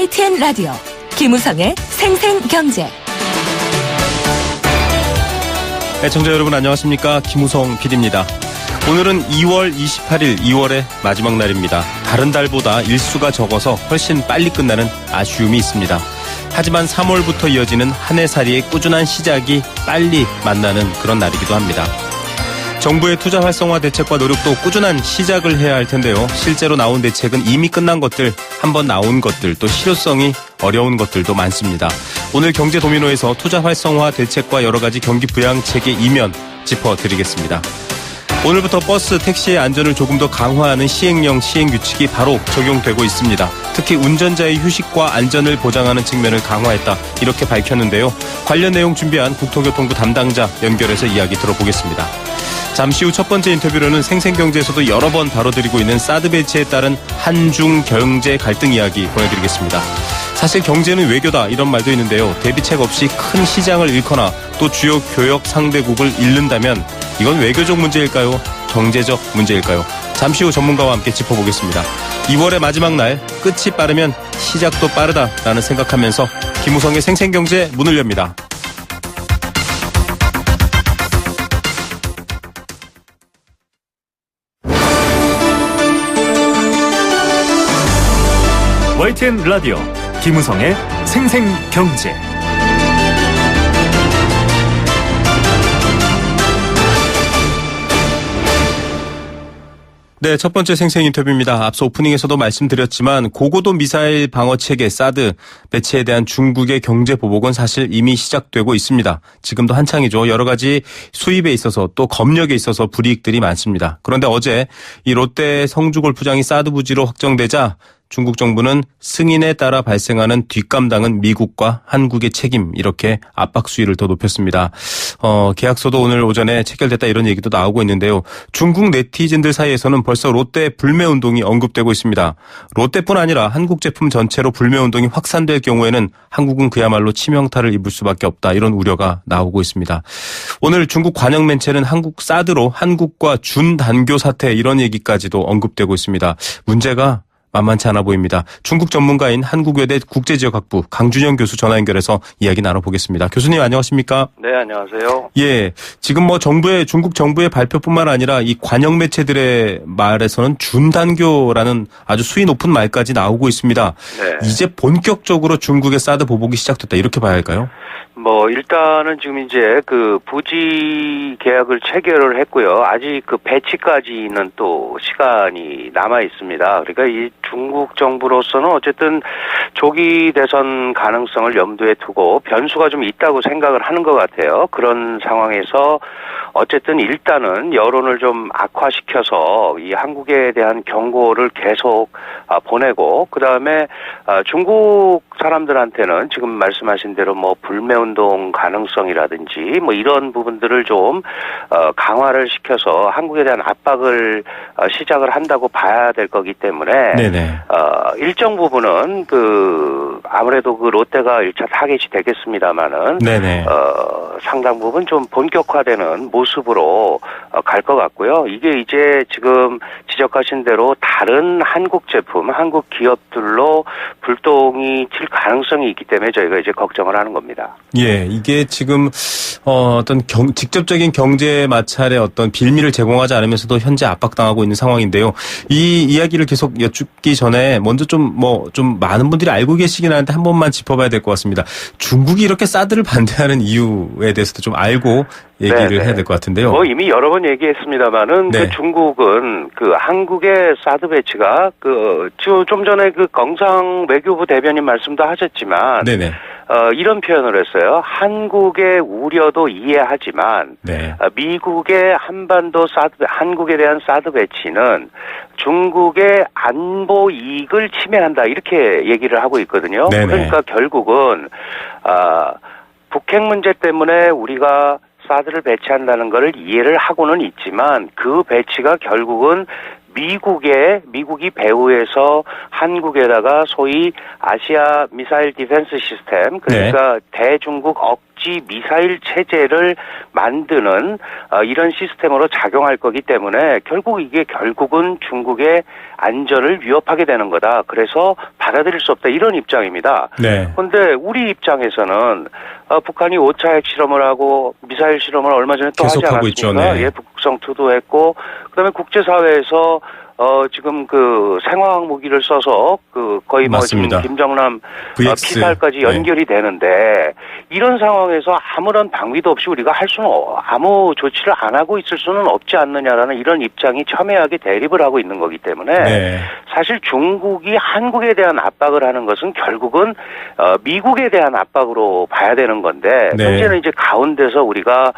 YTN 라디오 김우성의 생생경제. 애청자 여러분 안녕하십니까? 김우성 PD입니다. 오늘은 2월 28일 2월의 마지막 날입니다. 다른 달보다 일수가 적어서 훨씬 빨리 끝나는 아쉬움이 있습니다. 하지만 3월부터 이어지는 한 해살이의 꾸준한 시작이 빨리 만나는 그런 날이기도 합니다. 정부의 투자 활성화 대책과 노력도 꾸준한 시작을 해야 할 텐데요. 실제로 나온 대책은 이미 끝난 것들, 한번 나온 것들, 또 실효성이 어려운 것들도 많습니다. 오늘 경제 도미노에서 투자 활성화 대책과 여러 가지 경기 부양책의 이면 짚어드리겠습니다. 오늘부터 버스, 택시의 안전을 조금 더 강화하는 시행령, 시행규칙이 바로 적용되고 있습니다. 특히 운전자의 휴식과 안전을 보장하는 측면을 강화했다, 이렇게 밝혔는데요. 관련 내용 준비한 국토교통부 담당자 연결해서 이야기 들어보겠습니다. 잠시 후 첫 번째 인터뷰로는 생생경제에서도 여러 번 다뤄드리고 있는 사드 배치에 따른 한중 경제 갈등 이야기 보내드리겠습니다. 사실 경제는 외교다, 이런 말도 있는데요. 대비책 없이 큰 시장을 잃거나 또 주요 교역 상대국을 잃는다면 이건 외교적 문제일까요? 경제적 문제일까요? 잠시 후 전문가와 함께 짚어보겠습니다. 2월의 마지막 날, 끝이 빠르면 시작도 빠르다라는 생각하면서 김우성의 생생경제 문을 엽니다. YTN 라디오 김우성의 생생경제. 네, 첫 번째 생생 인터뷰입니다. 앞서 오프닝에서도 말씀드렸지만 고고도 미사일 방어 체계 사드 배치에 대한 중국의 경제 보복은 사실 이미 시작되고 있습니다. 지금도 한창이죠. 여러 가지 수입에 있어서 또 검역에 있어서 불이익들이 많습니다. 그런데 어제 이 롯데 성주골프장이 사드 부지로 확정되자 중국 정부는 승인에 따라 발생하는 뒷감당은 미국과 한국의 책임, 이렇게 압박 수위를 더 높였습니다. 계약서도 오늘 오전에 체결됐다, 이런 얘기도 나오고 있는데요. 중국 네티즌들 사이에서는 벌써 롯데 불매운동이 언급되고 있습니다. 롯데뿐 아니라 한국 제품 전체로 불매운동이 확산될 경우에는 한국은 그야말로 치명타를 입을 수밖에 없다, 이런 우려가 나오고 있습니다. 오늘 중국 관영 매체는 한국 사드로 한국과 준단교 사태, 이런 얘기까지도 언급되고 있습니다. 문제가 만만치 않아 보입니다. 중국 전문가인 한국외대 국제지역학부 강준영 교수 전화 연결해서 이야기 나눠보겠습니다. 교수님 안녕하십니까? 네, 안녕하세요. 예, 지금 중국 정부의 발표뿐만 아니라 이 관영 매체들의 말에서는 준단교라는 아주 수위 높은 말까지 나오고 있습니다. 네. 이제 본격적으로 중국의 사드 보복이 시작됐다, 이렇게 봐야 할까요? 일단은 지금 이제 그 부지 계약을 체결을 했고요. 아직 그 배치까지는 또 시간이 남아 있습니다. 그러니까 이 중국 정부로서는 어쨌든 조기 대선 가능성을 염두에 두고 변수가 좀 있다고 생각을 하는 것 같아요. 그런 상황에서 어쨌든 일단은 여론을 좀 악화시켜서 이 한국에 대한 경고를 계속 보내고, 그 다음에 중국 사람들한테는 지금 말씀하신 대로 불매운동 가능성이라든지 이런 부분들을 좀 강화를 시켜서 한국에 대한 압박을 시작을 한다고 봐야 될 거기 때문에 네네. 일정 부분은 아무래도 롯데가 1차 타겟이 되겠습니다만은 네네. 상당 부분 좀 본격화되는 모습으로 갈 것 같고요. 이게 이제 지금 지적하신 대로 다른 한국 제품, 한국 기업들로 불똥이 튈 가능성이 있기 때문에 저희가 이제 걱정을 하는 겁니다. 예, 이게 지금 어떤 직접적인 경제 마찰의 어떤 빌미를 제공하지 않으면서도 현재 압박당하고 있는 상황인데요. 이 이야기를 계속 여쭙기 전에 먼저 좀 많은 분들이 알고 계시긴 하는데 한 번만 짚어봐야 될 것 같습니다. 중국이 이렇게 사드를 반대하는 이유에 대해서도 좀 알고 얘기를 네네. 해야 될 것 같은데요. 이미 여러 번 얘기했습니다만은 네. 중국은 한국의 사드 배치가 좀 전에 경상 외교부 대변인 말씀도 하셨지만 네네. 이런 표현을 했어요. 한국의 우려도 이해하지만 네. 미국의 한국에 대한 사드 배치는 중국의 안보 이익을 침해한다, 이렇게 얘기를 하고 있거든요. 네네. 그러니까 결국은 북핵 문제 때문에 우리가 사드를 배치한다는 것을 이해를 하고는 있지만 그 배치가 결국은 미국이 배후에서 한국에다가 소위 아시아 미사일 디펜스 시스템, 그러니까 대중국 자국지 미사일 체제를 만드는 이런 시스템으로 작용할 거기 때문에 결국은 중국의 안전을 위협하게 되는 거다. 그래서 받아들일 수 없다. 이런 입장입니다. 네. 그런데 우리 입장에서는 북한이 5차 핵 실험을 하고 미사일 실험을 얼마 전에 또 하지 계속하고 있죠. 않았습니까? 네. 예, 북극성투도 했고 그다음에 국제사회에서 지금 그 생화학 무기를 써서 거의 뭐 지금 맞습니다. 김정남 VX. 피살까지 연결이 되는데 이런 상황에서 아무런 방위도 없이 우리가 할 수는 아무 조치를 안 하고 있을 수는 없지 않느냐라는 이런 입장이 첨예하게 대립을 하고 있는 거기 때문에 네. 사실 중국이 한국에 대한 압박을 하는 것은 결국은 미국에 대한 압박으로 봐야 되는 건데 네. 현재는 이제 가운데서 우리가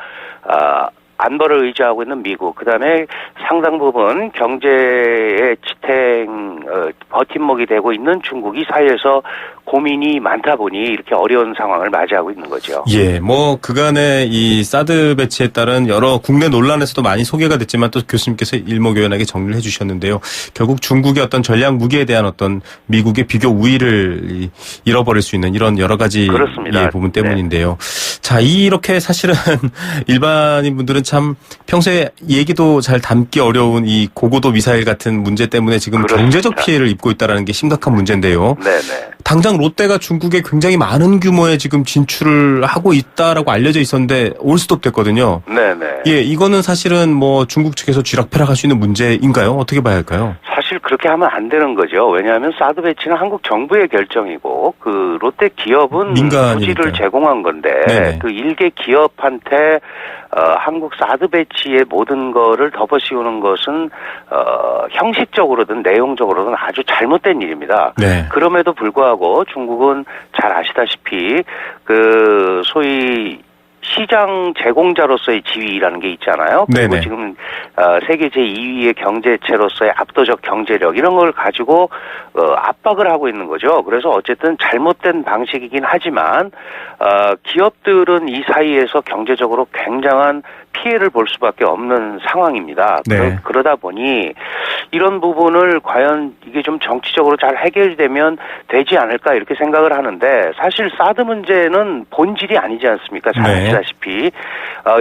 안보를 의지하고 있는 미국, 그다음에 상당 부분 경제의 버팀목이 되고 있는 중국이 사이에서 고민이 많다 보니 이렇게 어려운 상황을 맞이하고 있는 거죠. 예, 뭐 그간의 이 사드 배치에 따른 여러 국내 논란에서도 많이 소개가 됐지만 또 교수님께서 일목요연하게 정리를 해주셨는데요. 결국 중국의 어떤 전략 무기에 대한 어떤 미국의 비교 우위를 잃어버릴 수 있는 이런 여러 가지 그렇습니다. 부분 때문인데요. 네. 자, 이렇게 사실은 일반인 분들은 참 평소에 얘기도 잘 담기 어려운 이 고고도 미사일 같은 문제 때문에 지금 그렇습니다. 경제적 피해를 입고 있다는 게 심각한 문제인데요. 네네. 당장 롯데가 중국에 굉장히 많은 규모의 지금 진출을 하고 있다라고 알려져 있었는데 올스톱 됐거든요. 네네. 예, 이거는 사실은 뭐 중국 측에서 쥐락펴락할 수 있는 문제인가요? 어떻게 봐야 할까요? 사실 그렇게 하면 안 되는 거죠. 왜냐하면 사드 배치는 한국 정부의 결정이고 그 롯데 기업은 부지를 제공한 건데 네네. 그 일개 기업한테 한국 사드 배치의 모든 거를 덮어씌우는 것은 형식적으로든 내용적으로든 아주 잘못된 일입니다. 네. 그럼에도 불구하고 중국은 잘 아시다시피 그 소위 시장 제공자로서의 지위라는 게 있잖아요. 그리고 네네. 지금 세계 제2위의 경제체로서의 압도적 경제력 이런 걸 가지고 압박을 하고 있는 거죠. 그래서 어쨌든 잘못된 방식이긴 하지만 기업들은 이 사이에서 경제적으로 굉장한 피해를 볼 수밖에 없는 상황입니다. 네. 그러다 보니 이런 부분을 과연 이게 좀 정치적으로 잘 해결되면 되지 않을까 이렇게 생각을 하는데 사실 사드 문제는 본질이 아니지 않습니까? 잘 아시다시피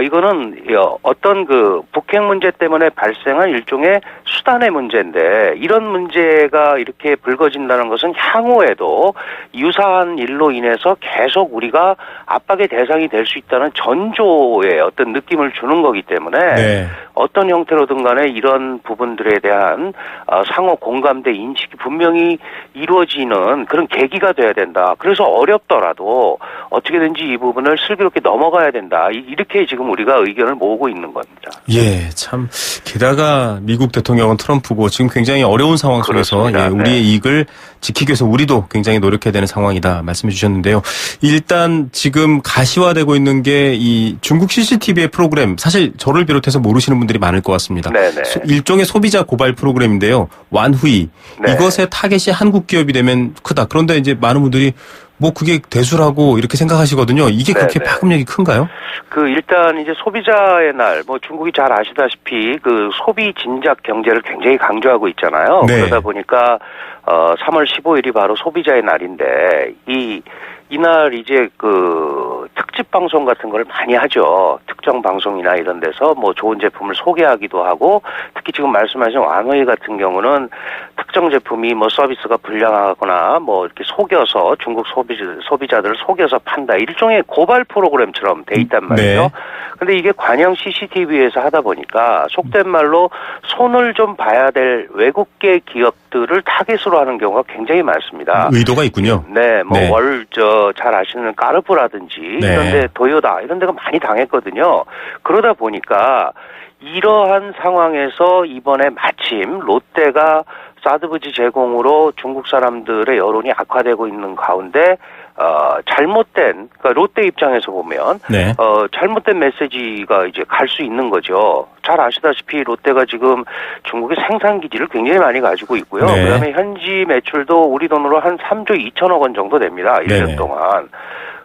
이거는 어떤 그 북핵 문제 때문에 발생한 일종의 수단의 문제인데 이런 문제가 이렇게 불거진다는 것은 향후에도 유사한 일로 인해서 계속 우리가 압박의 대상이 될 수 있다는 전조의 어떤 느낌을 주는 거기 때문에 어떤 형태로든 간에 이런 부분들에 대한 상호 공감대 인식이 분명히 이루어지는 그런 계기가 돼야 된다. 그래서 어렵더라도 어떻게든지 이 부분을 슬기롭게 넘어가야 된다. 이렇게 지금 우리가 의견을 모으고 있는 겁니다. 예, 참 게다가 미국 대통령은 트럼프고 지금 굉장히 어려운 상황 속에서 우리의 이익을 지키기 위해서 우리도 굉장히 노력해야 되는 상황이다 말씀해 주셨는데요. 일단 지금 가시화되고 있는 게 이 중국 CCTV의 프로그램 사실 저를 비롯해서 모르시는 분들이 많을 것 같습니다. 일종의 소비자 고발 프로그램인데요. 완후이 이것의 타겟이 한국 기업이 되면 크다. 그런데 이제 많은 분들이 뭐 그게 대수라고 이렇게 생각하시거든요. 이게 그렇게 파급력이 큰가요? 일단 이제 소비자의 날, 중국이 잘 아시다시피 그 소비 진작 경제를 굉장히 강조하고 있잖아요. 그러다 보니까 3월 15일이 바로 소비자의 날인데 이날 이제 그 특집 방송 같은 걸 많이 하죠. 특정 방송이나 이런 데서 뭐 좋은 제품을 소개하기도 하고 특히 지금 말씀하신 완후이 같은 경우는 특정 제품이 뭐 서비스가 불량하거나 뭐 이렇게 속여서 중국 소비자들을 속여서 판다. 일종의 고발 프로그램처럼 돼 있단 말이죠. 근데 이게 관영 CCTV에서 하다 보니까 속된 말로 손을 좀 봐야 될 외국계 기업들을 타겟으로 하는 경우가 굉장히 많습니다. 의도가 있군요. 잘 아시는 까르푸라든지 이런데 도요다 이런 데가 많이 당했거든요. 그러다 보니까 이러한 상황에서 이번에 마침 롯데가 사드 부지 제공으로 중국 사람들의 여론이 악화되고 있는 가운데 잘못된 그러니까 롯데 입장에서 보면 잘못된 메시지가 이제 갈 수 있는 거죠. 잘 아시다시피 롯데가 지금 중국의 생산 기지를 굉장히 많이 가지고 있고요. 그다음에 현지 매출도 우리 돈으로 한 3조 2천억 원 정도 됩니다. 1년 동안.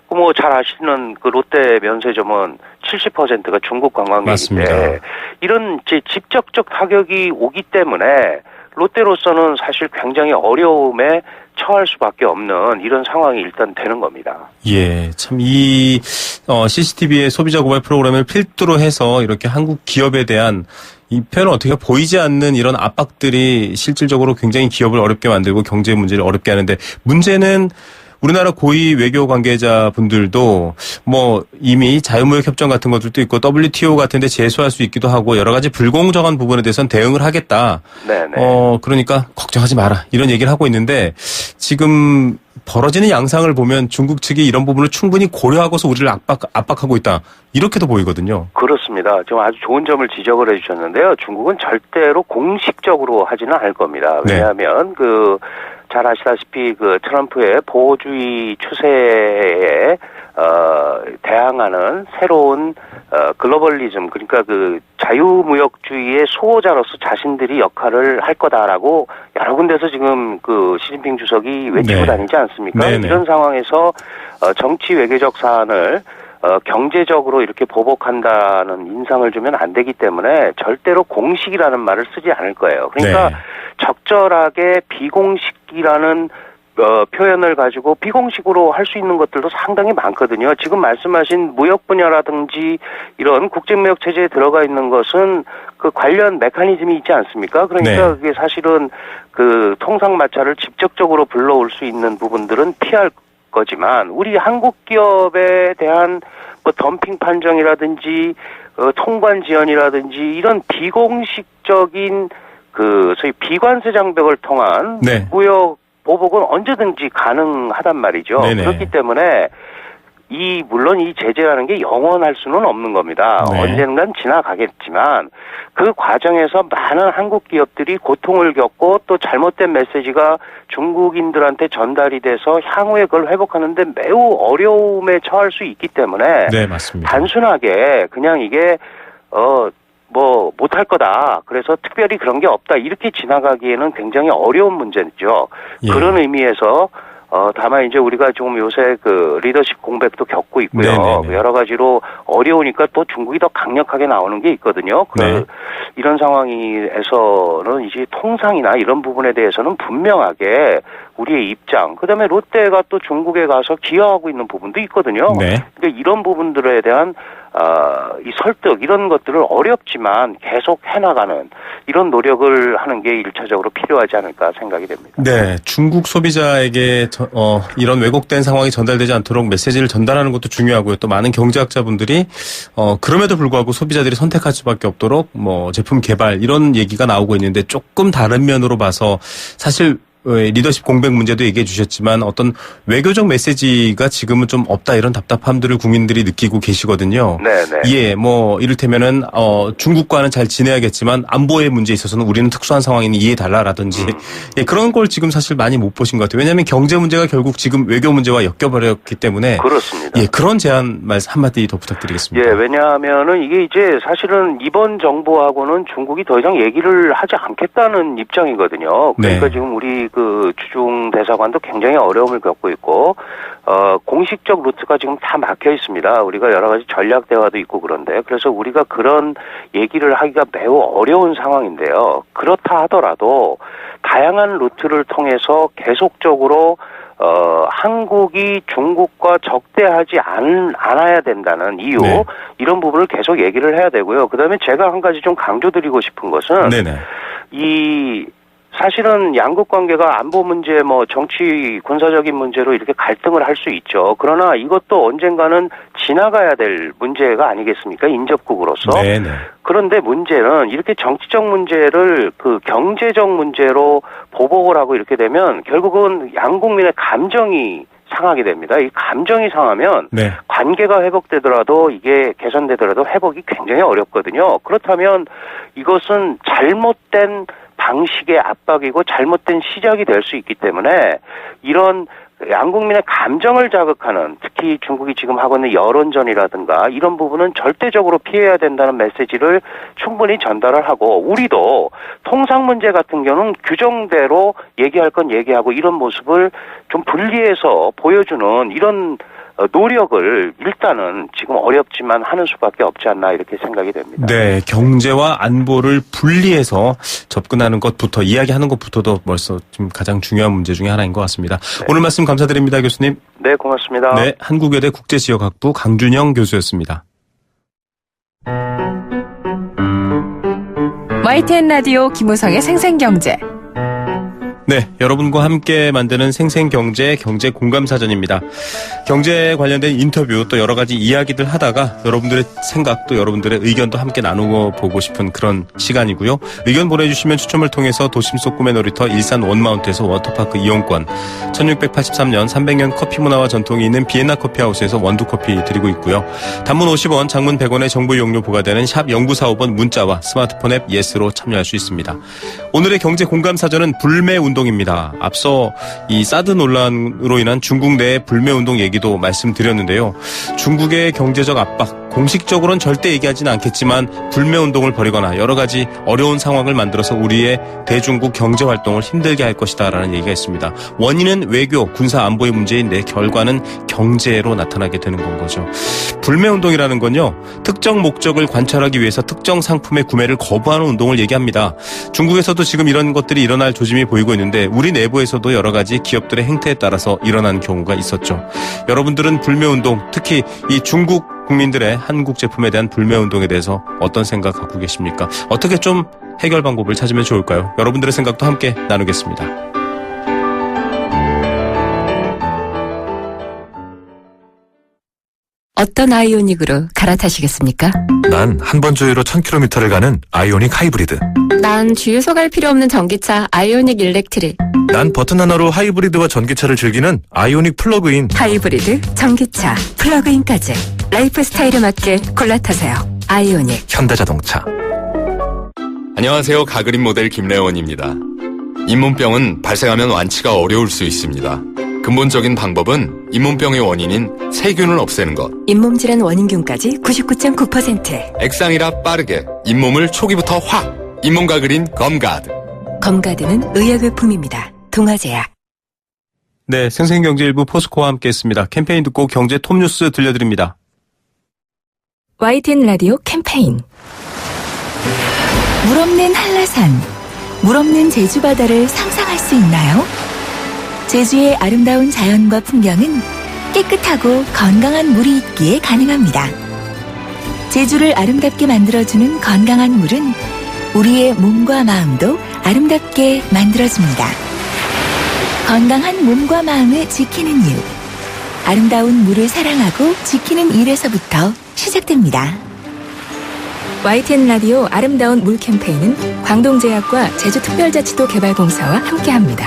뭐 잘 아시는 그 롯데 면세점은 70%가 중국 관광객인데 이런 이제 직접적 타격이 오기 때문에 롯데로서는 사실 굉장히 어려움에 처할 수밖에 없는 이런 상황이 일단 되는 겁니다. 예, 참 이 CCTV의 소비자 고발 프로그램을 필두로 해서 이렇게 한국 기업에 대한 이 표현은 어떻게 보이지 않는 이런 압박들이 실질적으로 굉장히 기업을 어렵게 만들고 경제 문제를 어렵게 하는데 문제는 우리나라 고위 외교 관계자분들도 뭐 이미 자유무역 협정 같은 것들도 있고 WTO 같은 데 제소할 수 있기도 하고 여러 가지 불공정한 부분에 대해서는 대응을 하겠다. 네네. 그러니까 걱정하지 마라. 이런 얘기를 하고 있는데 지금 벌어지는 양상을 보면 중국 측이 이런 부분을 충분히 고려하고서 우리를 압박하고 있다. 이렇게도 보이거든요. 그렇습니다. 지금 아주 좋은 점을 지적을 해주셨는데요. 중국은 절대로 공식적으로 하지는 않을 겁니다. 왜냐하면 잘 아시다시피 트럼프의 보호주의 추세에 대항하는 새로운 글로벌리즘, 그러니까 자유무역주의의 수호자로서 자신들이 역할을 할 거다라고 여러 군데서 지금 시진핑 주석이 외치고 네. 다니지 않습니까? 네네. 이런 상황에서 정치 외교적 사안을 경제적으로 이렇게 보복한다는 인상을 주면 안 되기 때문에 절대로 공식이라는 말을 쓰지 않을 거예요. 그러니까 네. 적절하게 비공식이라는 표현을 가지고 비공식으로 할 수 있는 것들도 상당히 많거든요. 지금 말씀하신 무역 분야라든지 이런 국제무역 체제에 들어가 있는 것은 관련 메커니즘이 있지 않습니까? 그러니까 네. 그게 사실은 통상마찰을 직접적으로 불러올 수 있는 부분들은 피할 거지만 우리 한국 기업에 대한 덤핑 판정이라든지 통관 지연이라든지 이런 비공식적인 소위 비관세 장벽을 통한 네. 무역 보복은 언제든지 가능하단 말이죠. 네네. 그렇기 때문에 물론 이 제재라는 게 영원할 수는 없는 겁니다. 네. 언젠간 지나가겠지만 그 과정에서 많은 한국 기업들이 고통을 겪고 또 잘못된 메시지가 중국인들한테 전달이 돼서 향후에 그걸 회복하는데 매우 어려움에 처할 수 있기 때문에 네, 맞습니다. 단순하게 그냥 이게 못할 거다. 그래서 특별히 그런 게 없다. 이렇게 지나가기에는 굉장히 어려운 문제죠. 예. 그런 의미에서 다만 이제 우리가 좀 요새 리더십 공백도 겪고 있고요. 네네네. 여러 가지로 어려우니까 또 중국이 더 강력하게 나오는 게 있거든요. 네. 이런 상황에서는 이제 통상이나 이런 부분에 대해서는 분명하게 우리의 입장, 그다음에 롯데가 또 중국에 가서 기여하고 있는 부분도 있거든요. 네. 그러니까 이런 부분들에 대한 이 설득 이런 것들을 어렵지만 계속 해나가는 이런 노력을 하는 게 1차적으로 필요하지 않을까 생각이 됩니다. 네, 중국 소비자에게 이런 왜곡된 상황이 전달되지 않도록 메시지를 전달하는 것도 중요하고요. 또 많은 경제학자분들이 그럼에도 불구하고 소비자들이 선택할 수밖에 없도록 제품 개발 이런 얘기가 나오고 있는데 조금 다른 면으로 봐서 사실 리더십 공백 문제도 얘기해 주셨지만 어떤 외교적 메시지가 지금은 좀 없다 이런 답답함들을 국민들이 느끼고 계시거든요. 네네. 예, 이를테면은 중국과는 잘 지내야겠지만 안보의 문제에 있어서는 우리는 특수한 상황이니 이해달라라든지 예, 그런 걸 지금 사실 많이 못 보신 것 같아요. 왜냐하면 경제 문제가 결국 지금 외교 문제와 엮여버렸기 때문에 그렇습니다. 예, 그런 제안 말씀 한마디 더 부탁드리겠습니다. 예, 왜냐하면은 이게 이제 사실은 이번 정부하고는 중국이 더 이상 얘기를 하지 않겠다는 입장이거든요. 그러니까 네. 지금 우리 주중 대사관도 굉장히 어려움을 겪고 있고 공식적 루트가 지금 다 막혀 있습니다. 우리가 여러 가지 전략 대화도 있고 그런데 그래서 우리가 그런 얘기를 하기가 매우 어려운 상황인데요. 그렇다 하더라도 다양한 루트를 통해서 계속적으로 한국이 중국과 적대하지 않아야 된다는 이유 네. 이런 부분을 계속 얘기를 해야 되고요. 그다음에 제가 한 가지 좀 강조드리고 싶은 것은 네네. 사실은 양국 관계가 안보 문제, 정치, 군사적인 문제로 이렇게 갈등을 할 수 있죠. 그러나 이것도 언젠가는 지나가야 될 문제가 아니겠습니까? 인접국으로서. 네네. 그런데 문제는 이렇게 정치적 문제를 경제적 문제로 보복을 하고 이렇게 되면 결국은 양국민의 감정이 상하게 됩니다. 이 감정이 상하면 네. 관계가 회복되더라도 이게 개선되더라도 회복이 굉장히 어렵거든요. 그렇다면 이것은 잘못된 방식의 압박이고 잘못된 시작이 될 수 있기 때문에 이런 양국민의 감정을 자극하는 특히 중국이 지금 하고 있는 여론전이라든가 이런 부분은 절대적으로 피해야 된다는 메시지를 충분히 전달을 하고 우리도 통상 문제 같은 경우는 규정대로 얘기할 건 얘기하고 이런 모습을 좀 분리해서 보여주는 이런 노력을 일단은 지금 어렵지만 하는 수밖에 없지 않나 이렇게 생각이 됩니다. 네, 경제와 안보를 분리해서 접근하는 것부터 이야기하는 것부터도 벌써 좀 가장 중요한 문제 중에 하나인 것 같습니다. 네. 오늘 말씀 감사드립니다, 교수님. 네, 고맙습니다. 네, 한국외대 국제지역학부 강준영 교수였습니다. YTN 라디오 김우성의 생생경제. 네, 여러분과 함께 만드는 생생경제 경제공감사전입니다. 경제에 관련된 인터뷰 또 여러 가지 이야기들 하다가 여러분들의 생각 또 여러분들의 의견도 함께 나누고 보고 싶은 그런 시간이고요. 의견 보내주시면 추첨을 통해서 도심 속 꿈의 놀이터 일산 원마운트에서 워터파크 이용권, 1683년 300년 커피 문화와 전통이 있는 비엔나 커피하우스에서 원두커피 드리고 있고요. 단문 50원, 장문 100원의 정보 이용료 부과되는 샵 0945번 문자와 스마트폰 앱 예스로 참여할 수 있습니다. 오늘의 경제공감사전은 불매운동입니다. 앞서 이 사드 논란으로 인한 중국 내 불매운동 얘기도 말씀드렸는데요. 중국의 경제적 압박, 공식적으로는 절대 얘기하지는 않겠지만 불매운동을 벌이거나 여러 가지 어려운 상황을 만들어서 우리의 대중국 경제활동을 힘들게 할 것이다라는 얘기가 있습니다. 원인은 외교, 군사 안보의 문제인데 결과는 경제로 나타나게 되는 건 거죠. 불매운동이라는 건요. 특정 목적을 관철하기 위해서 특정 상품의 구매를 거부하는 운동을 얘기합니다. 중국에서도 지금 이런 것들이 일어날 조짐이 보이고 있는데 우리 내부에서도 여러 가지 기업들의 행태에 따라서 일어난 경우가 있었죠. 여러분들은 불매운동, 특히 이 중국 국민들의 한국 제품에 대한 불매운동에 대해서 어떤 생각 갖고 계십니까? 어떻게 좀 해결 방법을 찾으면 좋을까요? 여러분들의 생각도 함께 나누겠습니다. 어떤 아이오닉으로 갈아타시겠습니까? 난 한 번 주유로 1000km를 가는 아이오닉 하이브리드. 난 주유소 갈 필요 없는 전기차 아이오닉 일렉트릭. 난 버튼 하나로 하이브리드와 전기차를 즐기는 아이오닉 플러그인. 하이브리드, 전기차, 플러그인까지 라이프 스타일에 맞게 골라 타세요. 아이오닉. 현대자동차. 안녕하세요. 가그린 모델 김래원입니다. 잇몸병은 발생하면 완치가 어려울 수 있습니다. 근본적인 방법은 잇몸병의 원인인 세균을 없애는 것. 잇몸 질환 원인균까지 99.9%. 액상이라 빠르게 잇몸을 초기부터 확. 잇몸 가그린 검가드. 검가드는 의약의품입니다. 동아제약. 네, 생생경제일부 포스코와 함께했습니다. 캠페인 듣고 경제 톱뉴스 들려드립니다. YTN 라디오 캠페인. 물 없는 한라산, 물 없는 제주 바다를 상상할 수 있나요? 제주의 아름다운 자연과 풍경은 깨끗하고 건강한 물이 있기에 가능합니다. 제주를 아름답게 만들어주는 건강한 물은 우리의 몸과 마음도 아름답게 만들어줍니다. 건강한 몸과 마음을 지키는 일. 아름다운 물을 사랑하고 지키는 일에서부터 시작됩니다. YTN 라디오 아름다운 물 캠페인은 광동제약과 제주특별자치도 개발공사와 함께합니다.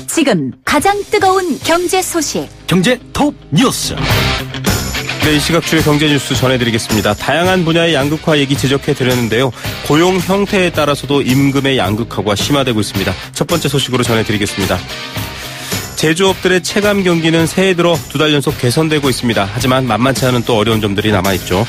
지금 가장 뜨거운 경제 소식. 경제 톱 뉴스. 네, 이 시각 주요 경제 뉴스 전해드리겠습니다. 다양한 분야의 양극화 얘기 지적해드렸는데요. 고용 형태에 따라서도 임금의 양극화가 심화되고 있습니다. 첫 번째 소식으로 전해드리겠습니다. 제조업들의 체감 경기는 새해 들어 2달 연속 개선되고 있습니다. 하지만 만만치 않은 또 어려운 점들이 남아있죠.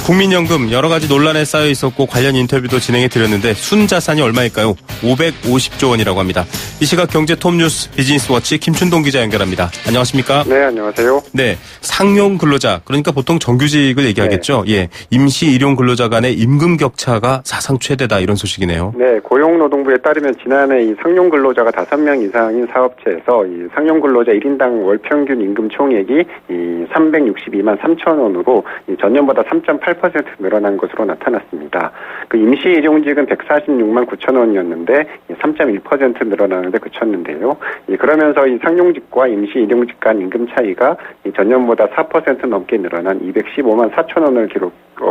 국민연금 여러 가지 논란에 쌓여 있었고 관련 인터뷰도 진행해 드렸는데 순자산이 얼마일까요? 550조 원이라고 합니다. 이 시각 경제 톱뉴스 비즈니스워치 김춘동 기자 연결합니다. 안녕하십니까? 네, 안녕하세요. 네, 상용 근로자 그러니까 보통 정규직을 얘기하겠죠. 네. 예, 임시 일용 근로자 간의 임금 격차가 사상 최대다 이런 소식이네요. 네, 고용노동부에 따르면 지난해 이 상용 근로자가 5명 이상인 사업체에서 이 상용 근로자 1인당 월 평균 임금 총액이 이 362만 3천 원으로 이 전년보다 3.8% 늘어난 것으로 나타났습니다. 그 임시 일용직은 146만 9천 원이었는데 3.1% 늘어나는데 그쳤는데요. 그러면서 이 상용직과 임시 일용직 간 임금 차이가 전년보다 4% 넘게 늘어난 215만 4천 원을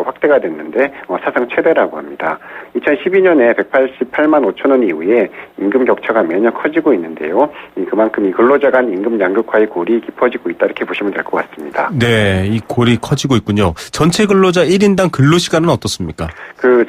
확대가 됐는데 사상 최대라고 합니다. 2012년에 188만 5천 원 이후에 임금 격차가 매년 커지고 있는데요. 그만큼 이 근로자 간 임금 양극화의 골이 깊어지고 있다 이렇게 보시면 될 것 같습니다. 네, 이 골이 커지고 있군요. 전체 근로자 1인당 근로시간은 어떻습니까?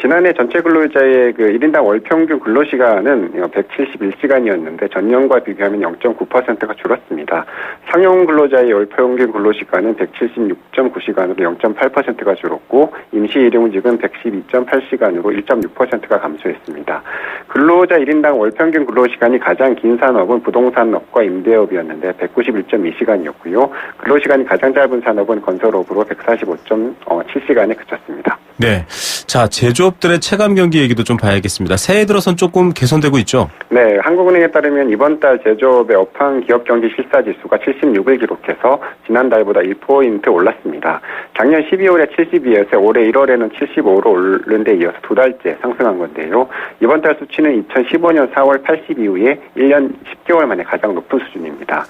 지난해 전체 근로자의 1인당 월 평균 근로시간은 171시간이었는데 전년과 비교하면 0.9%가 줄었습니다. 상용 근로자의 월 평균 근로시간은 176.9시간으로 0.8%가 줄었고 임시 일용직은 112.8시간으로 1.6%가 감소했습니다. 근로자 1인당 월 평균 근로시간이 가장 긴 산업은 부동산업과 임대업이었는데 191.2시간이었고요. 근로시간이 가장 짧은 산업은 건설업으로 145.7시간에 그쳤습니다. 네. 자, 제조업들의 체감 경기 얘기도 좀 봐야겠습니다. 새해 들어선 조금 개선되고 있죠? 네, 한국은행에 따르면 이번 달 제조업의 업황 기업 경기 실사 지수가 76을 기록해서 지난달보다 1포인트 올랐습니다. 작년 12월에 72에서 올해 1월에는 75로 오른 데 이어서 두 달째 상승한 건데요. 이번 달 수치는 2015년 4월 80 이후에 1년 10개월 만에 가장 높은 수준입니다.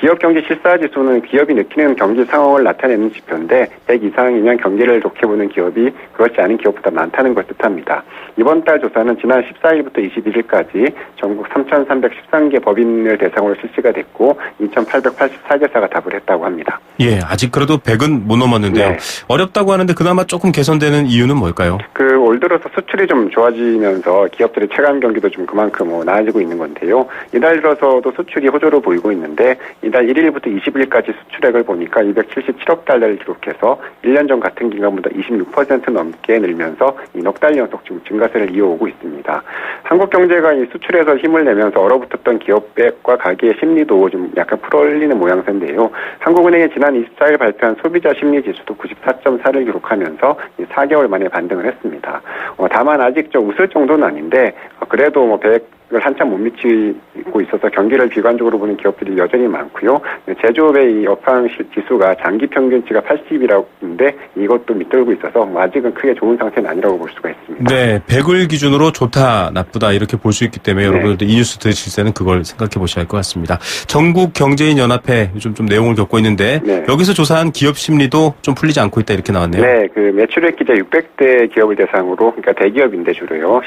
기업 경기 실사 지수는 기업이 느끼는 경기 상황을 나타내는 지표인데 100 이상이면 경기를 좋게 보는 기업이 그렇지 않은 기업보다 많다는 걸 뜻합니다. 이번 달 조사는 지난 14일부터 21일까지 전국 3,313개 법인을 대상으로 실시가 됐고 2,884개사가 답을 했다고 합니다. 예, 아직 그래도 100은 못 넘었는데요. 네. 어렵다고 하는데 그나마 조금 개선되는 이유는 뭘까요? 올 들어서 수출이 좀 좋아지면서 기업들의 체감 경기도 좀 그만큼 나아지고 있는 건데요. 이달 들어서도 수출이 호조로 보이고 있는데 이달 1일부터 20일까지 수출액을 보니까 277억 달러를 기록해서 1년 전 같은 기간보다 26% 넘게 늘면서 이 넉 달 연속 지금 증가세를 이어오고 있습니다. 한국 경제가 이 수출에서 힘을 내면서 얼어붙었던 기업과 가게의 심리도 좀 약간 풀어올리는 모양새인데요. 한국은행이 지난 24일 발표한 소비자 심리 지수도 94.4를 기록하면서 4개월 만에 반등을 했습니다. 다만 아직 좀 웃을 정도는 아닌데 그래도 100을 한참 못 미치고 있어서 경기를 비관적으로 보는 기업들이 여전히 많고요. 제조업의 이 업황 지수가 장기 평균치가 80이라는데 이것도 밑돌고 있어서 아직은 크게 좋은 상태는 아니라고 볼 수가 있습니다. 네, 100을 기준으로 좋다, 나쁘다 이렇게 볼 수 있기 때문에 네. 여러분들도 이 뉴스 들으실 때는 그걸 생각해 보셔야 할 것 같습니다. 전국 경제인 연합회 요즘 좀 내용을 겪고 있는데 네. 여기서 조사한 기업 심리도 좀 풀리지 않고 있다 이렇게 나왔네요. 네, 매출액 기자 600대 기업을 대상으로 그러니까 대기업인데 주로요.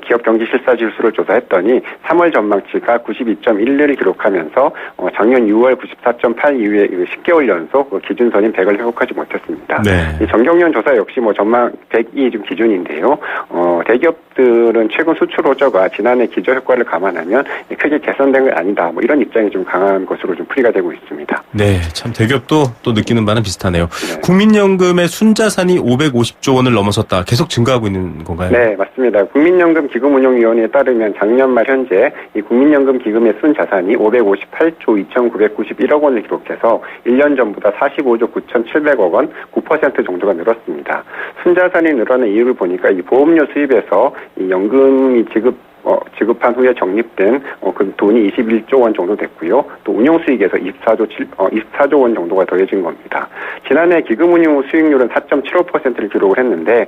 기업 경기 실사 지수를 조사했더니 3월 전망치가 92.1을 기록하면서 작년 6월 94.8 이후에 10개월 연속 기준선인 100을 회복하지 못했습니다. 네. 이 정경련 조사 역시 전망 100이 좀 기준인데요. 대기업들은 최근 수출 호조가 지난해 기저 효과를 감안하면 크게 개선된 건 아니다. 이런 입장이 좀 강한 것으로 좀 풀이가 되고 있습니다. 네, 참 대기업도 또 느끼는 바는 비슷하네요. 네. 국민연금의 순자산이 550조 원을 넘어섰다. 계속 증가하고 있는 건가요? 네, 맞습니다. 국민연금 기금운용위원회에 따르면 작년 말 현재 이 국민연금 기금의 순자산이 558조 2,991억 원을 기록해서 1년 전보다 45조 9,700억 원, 9% 정도가 늘었습니다. 순자산이 늘어난 이유를 보니까 이 보험료 수입에서 이 연금이 지급한 후에 적립된 그 돈이 21조 원 정도 됐고요. 또 운용 수익에서 24조 원 정도가 더해진 겁니다. 지난해 기금 운용 수익률은 4.75%를 기록을 했는데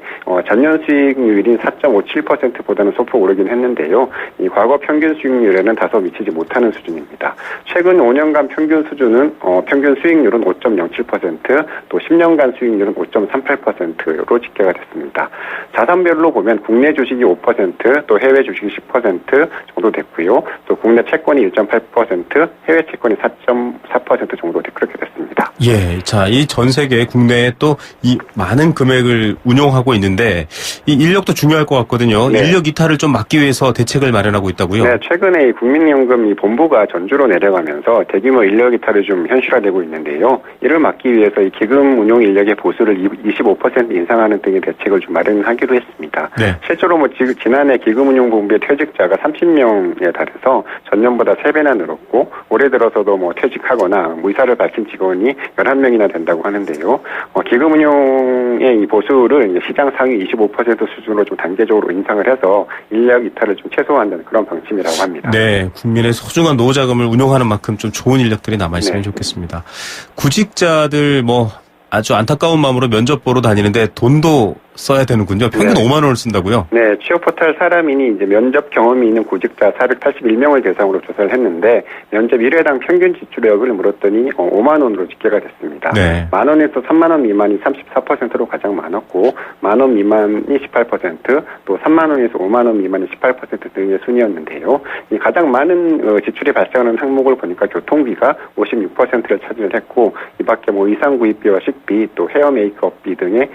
전년 수익률인 4.57%보다는 소폭 오르긴 했는데요. 이 과거 평균 수익률에는 다소 미치지 못하는 수준입니다. 최근 5년간 평균 수준은 평균 수익률은 5.07%, 또 10년간 수익률은 5.38%로 집계가 됐습니다. 자산별로 보면 국내 주식이 5%, 또 해외 주식이 10% 정도 됐고요. 또 국내 채권이 1.8%, 해외 채권이 4.4% 정도 그렇게 됐습니다. 예, 자, 이 전 세계 국내에 또 이 많은 금액을 운용하고 있는데 이 인력도 중요할 것 같거든요. 네. 인력 이탈을 좀 막기 위해서 대책을 마련하고 있다고요? 네, 최근에 이 국민연금 이 본부가 전주로 내려가면서 대규모 인력 이탈이 좀 현실화되고 있는데요. 이를 막기 위해서 이 기금 운용 인력의 보수를 25% 인상하는 등의 대책을 좀 마련하기로 했습니다. 네. 실제로 지난해 기금운용본부의 퇴직자가 30명에 달해서 전년보다 3배나 늘었고 올해 들어서도 퇴직하거나 의사를 밝힌 직원이 11명이나 된다고 하는데요. 기금운용의 이 보수를 이제 시장 상위 25% 수준으로 좀 단계적으로 인상을 해서 인력 이탈을 좀 최소화한다는 그런 방침이라고 합니다. 네, 국민의 소중한 노후 자금을 운용하는 만큼 좀 좋은 인력들이 남아있으면 네. 좋겠습니다. 구직자들 아주 안타까운 마음으로 면접 보러 다니는데 돈도 써야 되는군요. 평균 네. 5만 원을 쓴다고요? 네, 취업 포털 사람인이 이제 면접 경험이 있는 구직자 481명을 대상으로 조사를 했는데 면접 1회당 평균 지출액을 물었더니 5만 원으로 집계가 됐습니다. 네. 만 원에서 3만 원 미만이 34%로 가장 많았고 만 원 미만이 18%, 또 3만 원에서 5만 원 미만이 18% 등의 순이었는데요. 이 가장 많은 지출이 발생하는 항목을 보니까 교통비가 56%를 차지를 했고 이 밖에 의상 구입비와 식비, 또 헤어 메이크업비 등의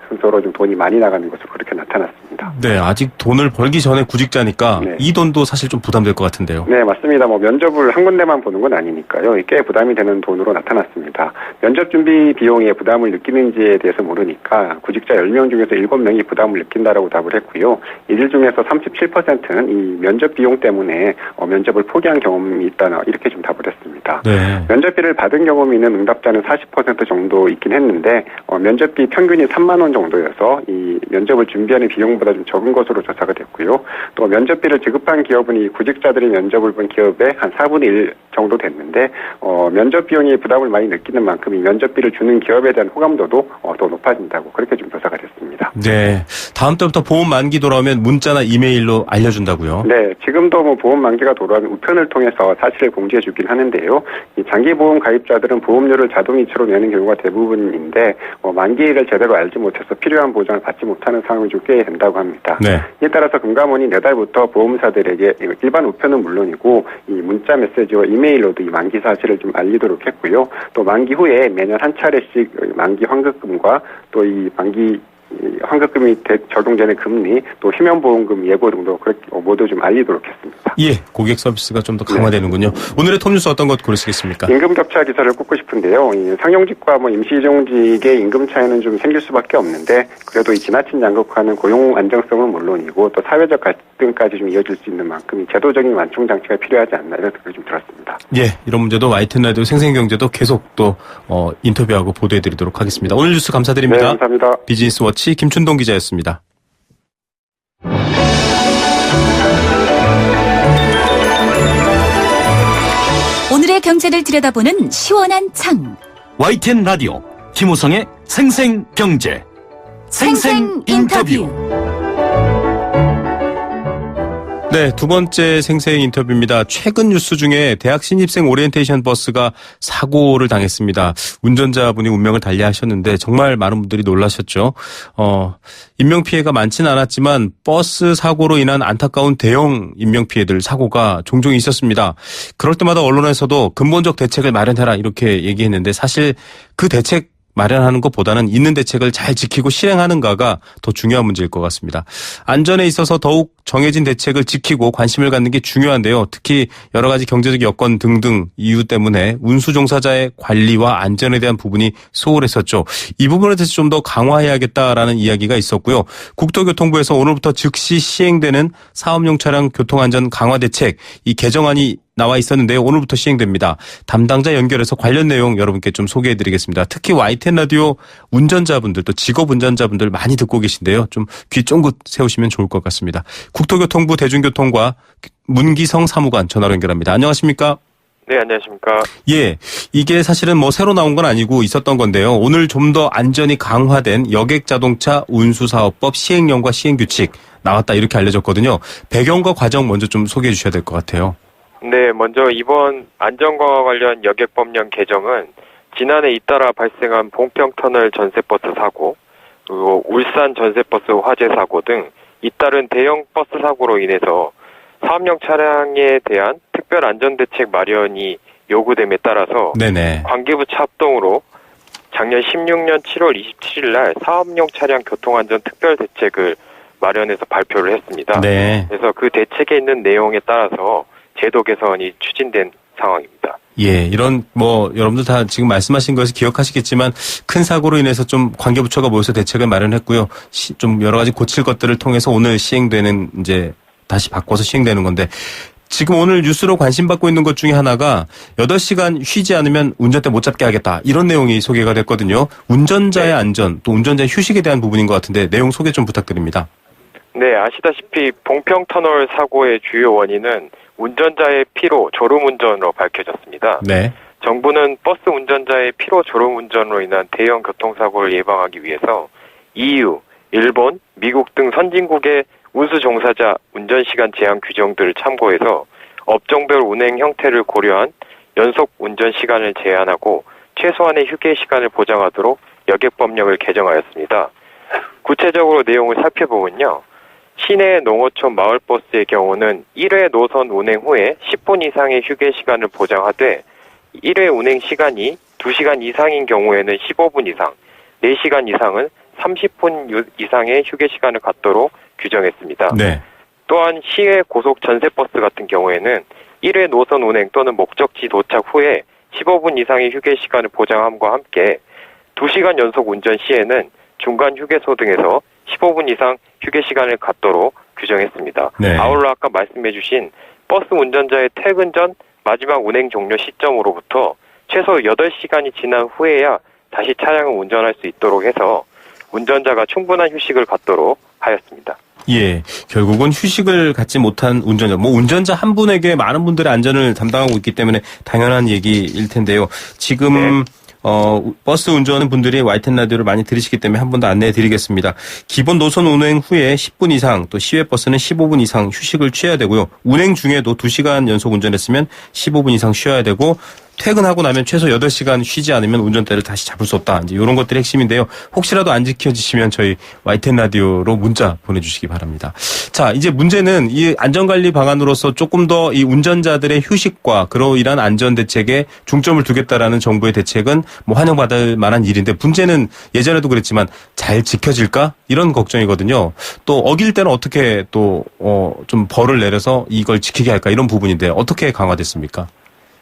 순서로 좀 돈이 많이 나가는 것으로 그렇게 나타났습니다. 있습니다. 네, 아직 돈을 벌기 전에 구직자니까 네. 이 돈도 사실 좀 부담될 것 같은데요. 네, 맞습니다. 뭐 면접을 한 군데만 보는 건 아니니까요. 꽤 부담이 되는 돈으로 나타났습니다. 면접 준비 비용에 부담을 느끼는지에 대해서 모르니까 구직자 10명 중에서 7명이 부담을 느낀다라고 답을 했고요. 이들 중에서 37%는 이 면접 비용 때문에 면접을 포기한 경험이 있다, 이렇게 좀 답을 했습니다. 네. 면접비를 받은 경험이 있는 응답자는 40% 정도 있긴 했는데 면접비 평균이 3만 원 정도여서 이 면접을 준비하는 비용보다 좀 적은 것으로 조사가 됐고요. 또 면접비를 지급한 기업은 이 구직자들이 면접을 본 기업의 한 4분의 1 정도 됐는데 면접 비용이 부담을 많이 느끼는 만큼 이 면접비를 주는 기업에 대한 호감도도 더 높아진다고 그렇게 좀 조사가 됐습니다. 네. 다음 달부터 보험 만기 돌아오면 문자나 이메일로 알려준다고요? 네, 지금도 뭐 보험 만기가 돌아오면 우편을 통해서 사실을 공지해 주긴 하는데요. 이 장기보험 가입자들은 보험료를 자동이체로 내는 경우가 대부분인데 만기일을 제대로 알지 못해서 필요한 보장을 받지 못하는 상황이 좀 꽤 된다고 합니다. 네. 이에 따라서 금감원이 내달부터 보험사들에게 일반 우편은 물론이고 이 문자 메시지와 이메일로도 이 만기 사실을 좀 알리도록 했고요. 또 만기 후에 매년 한 차례씩 만기 환급금과 또 이 만기 환급금이 적용되는 금리, 또 휴면보험금 예고 등도 모두 좀 알리도록 했습니다. 예, 고객 서비스가 좀 더 강화되는군요. 오늘의 톱뉴스 어떤 것 고르시겠습니까? 임금 격차 기사를 꼽고 싶은데요. 이 상용직과 임시이종직의 임금 차이는 좀 생길 수밖에 없는데 그래도 이 지나친 양극화는 고용 안정성은 물론이고 또 사회적 갈등까지 좀 이어질 수 있는 만큼 이 제도적인 완충 장치가 필요하지 않나 이런 생각이 좀 들었습니다. 예, 이런 문제도 YTN 라디오 생생경제도 계속 또 인터뷰하고 보도해드리도록 하겠습니다. 오늘 뉴스 감사드립니다. 네, 감사합니다. 비즈니스워치 김춘동 기자였습니다. 오늘의 경제를 들여다보는 시원한 창. YTN 라디오 김우성의 생생경제 생생인터뷰. 네, 두 번째 생생 인터뷰입니다. 최근 뉴스 중에 대학 신입생 오리엔테이션 버스가 사고를 당했습니다. 운전자분이 운명을 달리하셨는데 정말 많은 분들이 놀라셨죠. 인명피해가 많지는 않았지만 버스 사고로 인한 안타까운 대형 인명피해들 사고가 종종 있었습니다. 그럴 때마다 언론에서도 근본적 대책을 마련해라 이렇게 얘기했는데 사실 그 대책 마련하는 것보다는 있는 대책을 잘 지키고 실행하는가가 더 중요한 문제일 것 같습니다. 안전에 있어서 더욱 정해진 대책을 지키고 관심을 갖는 게 중요한데요. 특히 여러 가지 경제적 여건 등등 이유 때문에 운수 종사자의 관리와 안전에 대한 부분이 소홀했었죠. 이 부분에 대해서 좀 더 강화해야겠다라는 이야기가 있었고요. 국토교통부에서 오늘부터 즉시 시행되는 사업용 차량 교통안전 강화 대책, 이 개정안이 나와 있었는데요. 오늘부터 시행됩니다. 담당자 연결해서 관련 내용 여러분께 좀 소개해드리겠습니다. 특히 YTN 라디오 운전자분들 또 직업 운전자분들 많이 듣고 계신데요. 좀 귀 쫑긋 세우시면 좋을 것 같습니다. 국토교통부 대중교통과 문기성 사무관 전화로 연결합니다. 안녕하십니까? 네, 안녕하십니까? 예, 이게 사실은 새로 나온 건 아니고 있었던 건데요. 오늘 좀 더 안전이 강화된 여객자동차 운수사업법 시행령과 시행규칙 나왔다 이렇게 알려졌거든요. 배경과 과정 먼저 좀 소개해 주셔야 될 것 같아요. 네, 먼저 이번 안전강화 관련 여객법령 개정은 지난해 잇따라 발생한 봉평터널 전세버스 사고, 그리고 울산 전세버스 화재 사고 등 잇따른 대형 버스 사고로 인해서 사업용 차량에 대한 특별 안전대책 마련이 요구됨에 따라서 네네. 관계부처 합동으로 작년 16년 7월 27일 날 사업용 차량 교통안전 특별대책을 마련해서 발표를 했습니다. 네. 그래서 그 대책에 있는 내용에 따라서 제도 개선이 추진된 상황입니다. 예, 이런 여러분들 다 지금 말씀하신 것을 기억하시겠지만 큰 사고로 인해서 좀 관계부처가 모여서 대책을 마련했고요. 좀 여러 가지 고칠 것들을 통해서 오늘 시행되는 이제 다시 바꿔서 시행되는 건데 지금 오늘 뉴스로 관심 받고 있는 것 중에 하나가 8시간 쉬지 않으면 운전대 못 잡게 하겠다. 이런 내용이 소개가 됐거든요. 운전자의 안전 또 운전자의 휴식에 대한 부분인 것 같은데 내용 소개 좀 부탁드립니다. 네, 아시다시피 봉평터널 사고의 주요 원인은 운전자의 피로 졸음운전으로 밝혀졌습니다. 네. 정부는 버스 운전자의 피로 졸음운전으로 인한 대형 교통사고를 예방하기 위해서 EU, 일본, 미국 등 선진국의 운수 종사자 운전시간 제한 규정들을 참고해서 업종별 운행 형태를 고려한 연속 운전시간을 제한하고 최소한의 휴게 시간을 보장하도록 여객법령을 개정하였습니다. 구체적으로 내용을 살펴보면요. 시내 농어촌 마을버스의 경우는 1회 노선 운행 후에 10분 이상의 휴게 시간을 보장하되 1회 운행 시간이 2시간 이상인 경우에는 15분 이상, 4시간 이상은 30분 이상의 휴게 시간을 갖도록 규정했습니다. 네. 또한 시외 고속 전세버스 같은 경우에는 1회 노선 운행 또는 목적지 도착 후에 15분 이상의 휴게 시간을 보장함과 함께 2시간 연속 운전 시에는 중간 휴게소 등에서 15분 이상 휴게 시간을 갖도록 규정했습니다. 네. 아울러 아까 말씀해 주신 버스 운전자의 퇴근 전 마지막 운행 종료 시점으로부터 최소 8시간이 지난 후에야 다시 차량을 운전할 수 있도록 해서 운전자가 충분한 휴식을 갖도록 하였습니다. 예, 결국은 휴식을 갖지 못한 운전자, 운전자 한 분에게 많은 분들의 안전을 담당하고 있기 때문에 당연한 얘기일 텐데요. 지금 버스 운전하는 분들이 YTN 라디오를 많이 들으시기 때문에 한 번 더 안내해 드리겠습니다. 기본 노선 운행 후에 10분 이상, 또 시외 버스는 15분 이상 휴식을 취해야 되고요. 운행 중에도 2시간 연속 운전했으면 15분 이상 쉬어야 되고, 퇴근하고 나면 최소 8시간 쉬지 않으면 운전대를 다시 잡을 수 없다. 이제 이런 것들이 핵심인데요. 혹시라도 안 지켜지시면 저희 YTN 라디오로 문자 보내주시기 바랍니다. 자, 이제 문제는 이 안전관리 방안으로서 조금 더 이 운전자들의 휴식과 그로 인한 안전대책에 중점을 두겠다라는 정부의 대책은 환영받을 만한 일인데, 문제는 예전에도 그랬지만 잘 지켜질까? 이런 걱정이거든요. 또 어길 때는 어떻게 또 좀 벌을 내려서 이걸 지키게 할까? 이런 부분인데 어떻게 강화됐습니까?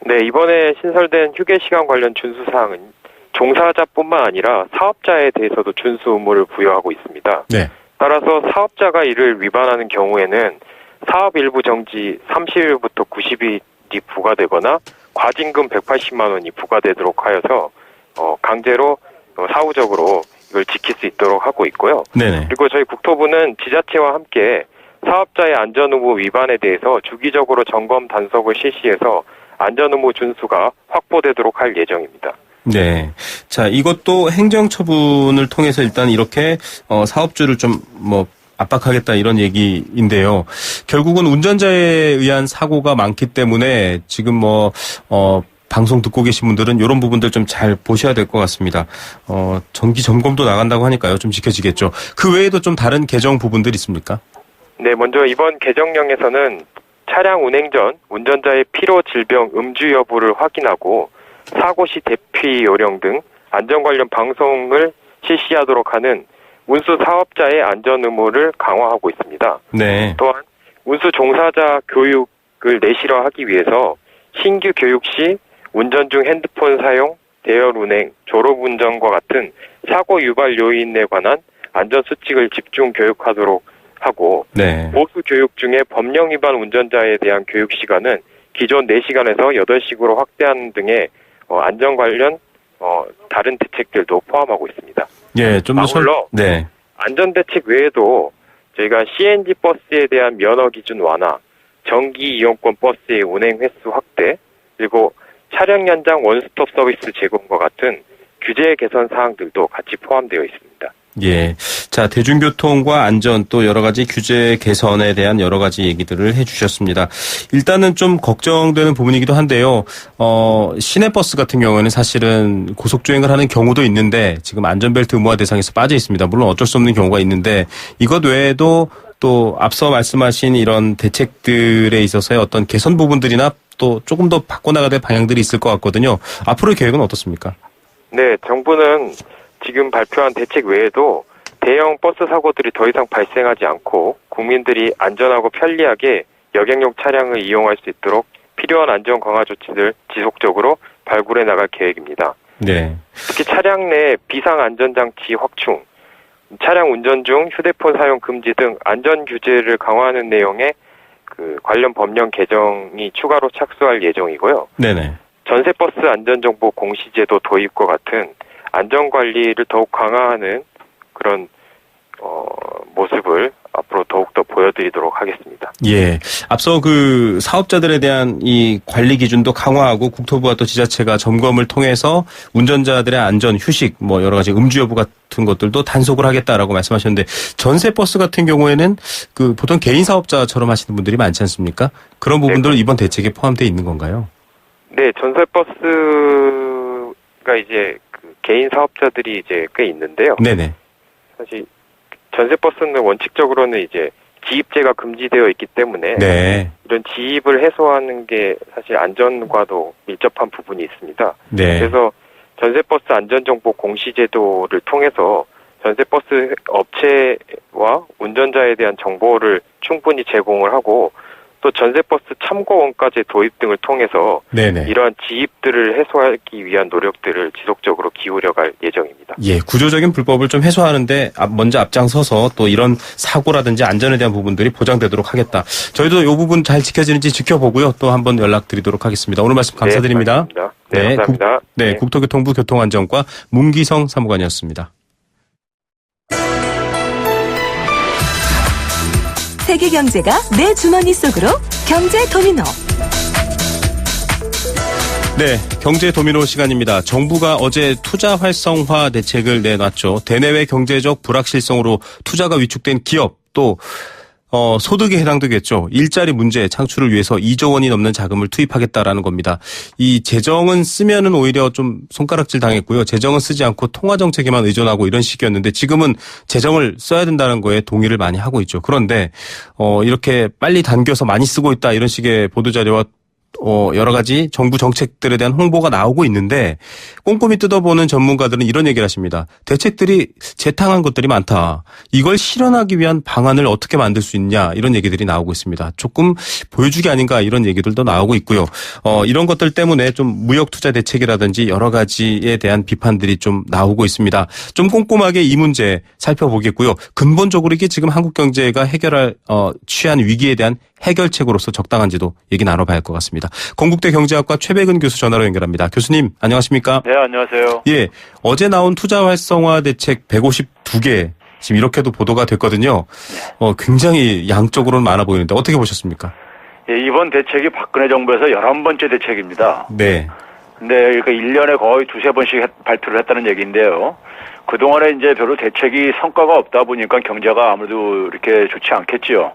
네, 이번에 신설된 휴게시간 관련 준수사항은 종사자뿐만 아니라 사업자에 대해서도 준수 의무를 부여하고 있습니다. 네. 따라서 사업자가 이를 위반하는 경우에는 사업 일부 정지 30일부터 90일이 부과되거나 과징금 180만 원이 부과되도록 하여서 강제로 사후적으로 이걸 지킬 수 있도록 하고 있고요. 네네. 그리고 저희 국토부는 지자체와 함께 사업자의 안전의무 위반에 대해서 주기적으로 점검 단속을 실시해서 안전의무 준수가 확보되도록 할 예정입니다. 네. 자, 이것도 행정처분을 통해서 일단 이렇게 사업주를 좀 압박하겠다 이런 얘기인데요. 결국은 운전자에 의한 사고가 많기 때문에 지금 방송 듣고 계신 분들은 이런 부분들 좀 잘 보셔야 될 것 같습니다. 정기 점검도 나간다고 하니까요. 좀 지켜지겠죠. 그 외에도 좀 다른 개정 부분들 있습니까? 네, 먼저 이번 개정령에서는 차량 운행 전 운전자의 피로, 질병, 음주 여부를 확인하고 사고 시 대피 요령 등 안전 관련 방송을 실시하도록 하는 운수 사업자의 안전 의무를 강화하고 있습니다. 네. 또한 운수 종사자 교육을 내실화하기 위해서 신규 교육 시 운전 중 핸드폰 사용, 대열 운행, 졸업 운전과 같은 사고 유발 요인에 관한 안전 수칙을 집중 교육하도록 하고, 네. 보수 교육 중에 법령 위반 운전자에 대한 교육 시간은 기존 4시간에서 8시간으로 확대하는 등의 안전 관련 다른 대책들도 포함하고 있습니다. 예, 좀 더 아울러 네. 안전 대책 외에도 저희가 CNG 버스에 대한 면허 기준 완화, 정기 이용권 버스의 운행 횟수 확대, 그리고 차량 연장 원스톱 서비스 제공과 같은 규제 개선 사항들도 같이 포함되어 있습니다. 예. 자, 대중교통과 안전 또 여러 가지 규제 개선에 대한 여러 가지 얘기들을 해주셨습니다. 일단은 좀 걱정되는 부분이기도 한데요. 시내버스 같은 경우에는 사실은 고속주행을 하는 경우도 있는데 지금 안전벨트 의무화 대상에서 빠져 있습니다. 물론 어쩔 수 없는 경우가 있는데 이것 외에도 또 앞서 말씀하신 이런 대책들에 있어서의 어떤 개선 부분들이나 또 조금 더 바꿔나가야 될 방향들이 있을 것 같거든요. 앞으로의 계획은 어떻습니까? 네, 정부는 지금 발표한 대책 외에도 대형 버스 사고들이 더 이상 발생하지 않고 국민들이 안전하고 편리하게 여객용 차량을 이용할 수 있도록 필요한 안전 강화 조치들 지속적으로 발굴해 나갈 계획입니다. 네. 특히 차량 내 비상 안전장치 확충, 차량 운전 중 휴대폰 사용 금지 등 안전 규제를 강화하는 내용의 관련 법령 개정이 추가로 착수할 예정이고요. 네네. 전세버스 안전정보 공시제도 도입과 같은 안전관리를 더욱 강화하는 그런 모습을 앞으로 더욱더 보여드리도록 하겠습니다. 예. 앞서 사업자들에 대한 이 관리 기준도 강화하고 국토부와 또 지자체가 점검을 통해서 운전자들의 안전, 휴식, 여러 가지 음주 여부 같은 것들도 단속을 하겠다라고 말씀하셨는데 전세버스 같은 경우에는 보통 개인 사업자처럼 하시는 분들이 많지 않습니까? 그런 부분들 이번 대책에 포함되어 있는 건가요? 네, 전세버스가 이제 개인 사업자들이 이제 꽤 있는데요. 네네. 사실 전세버스는 원칙적으로는 이제 지입제가 금지되어 있기 때문에 네. 이런 지입을 해소하는 게 사실 안전과도 밀접한 부분이 있습니다. 네. 그래서 전세버스 안전정보 공시제도를 통해서 전세버스 업체와 운전자에 대한 정보를 충분히 제공을 하고 또 전세버스 참고 원가제 도입 등을 통해서 네네. 이러한 지입들을 해소하기 위한 노력들을 지속적으로 기울여갈 예정입니다. 예, 구조적인 불법을 좀 해소하는데 먼저 앞장서서 또 이런 사고라든지 안전에 대한 부분들이 보장되도록 하겠다. 저희도 이 부분 잘 지켜지는지 지켜보고요. 또 한번 연락드리도록 하겠습니다. 오늘 말씀 감사드립니다. 네, 감사합니다. 국토교통부 교통안전과 문기성 사무관이었습니다. 세계 경제가 내 주머니 속으로 경제 도미노. 네, 경제 도미노 시간입니다. 정부가 어제 투자 활성화 대책을 내놨죠. 대내외 경제적 불확실성으로 투자가 위축된 기업 또 소득에 해당되겠죠. 일자리 문제 창출을 위해서 2조 원이 넘는 자금을 투입하겠다라는 겁니다. 이 재정은 쓰면은 오히려 좀 손가락질 당했고요. 재정은 쓰지 않고 통화 정책에만 의존하고 이런 식이었는데 지금은 재정을 써야 된다는 거에 동의를 많이 하고 있죠. 그런데 이렇게 빨리 당겨서 많이 쓰고 있다 이런 식의 보도자료와 여러 가지 정부 정책들에 대한 홍보가 나오고 있는데 꼼꼼히 뜯어보는 전문가들은 이런 얘기를 하십니다. 대책들이 재탕한 것들이 많다. 이걸 실현하기 위한 방안을 어떻게 만들 수 있냐 이런 얘기들이 나오고 있습니다. 조금 보여주기 아닌가 이런 얘기들도 나오고 있고요. 이런 것들 때문에 좀 무역투자 대책이라든지 여러 가지에 대한 비판들이 좀 나오고 있습니다. 좀 꼼꼼하게 이 문제 살펴보겠고요. 근본적으로 이게 지금 한국 경제가 취한 위기에 대한 해결책으로서 적당한지도 얘기 나눠봐야 할 것 같습니다. 건국대 경제학과 최백은 교수 전화로 연결합니다. 교수님 안녕하십니까? 네, 안녕하세요. 예, 어제 나온 투자 활성화 대책 152개 지금 이렇게도 보도가 됐거든요. 굉장히 양적으로는 많아 보이는데 어떻게 보셨습니까? 예, 이번 대책이 박근혜 정부에서 11번째 대책입니다. 네. 근데 그러니까 1년에 거의 두세 번씩 발표를 했다는 얘기인데요. 그동안에 이제 별로 대책이 성과가 없다 보니까 경제가 아무래도 이렇게 좋지 않겠지요.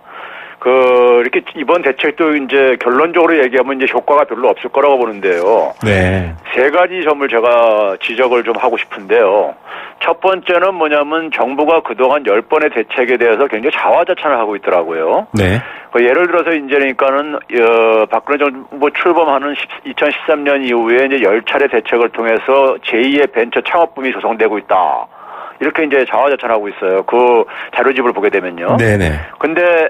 이렇게 이번 대책도 이제 결론적으로 얘기하면 이제 효과가 별로 없을 거라고 보는데요. 네. 세 가지 점을 제가 지적을 좀 하고 싶은데요. 첫 번째는 뭐냐면 정부가 그동안 10번의 대책에 대해서 굉장히 자화자찬을 하고 있더라고요. 네. 예를 들어서 이제 그러니까는 박근혜 정부 출범하는 2013년 이후에 이제 10차례 대책을 통해서 제2의 벤처 창업붐이 조성되고 있다. 이렇게 이제 자화자찬하고 있어요. 그 자료집을 보게 되면요. 네네. 근데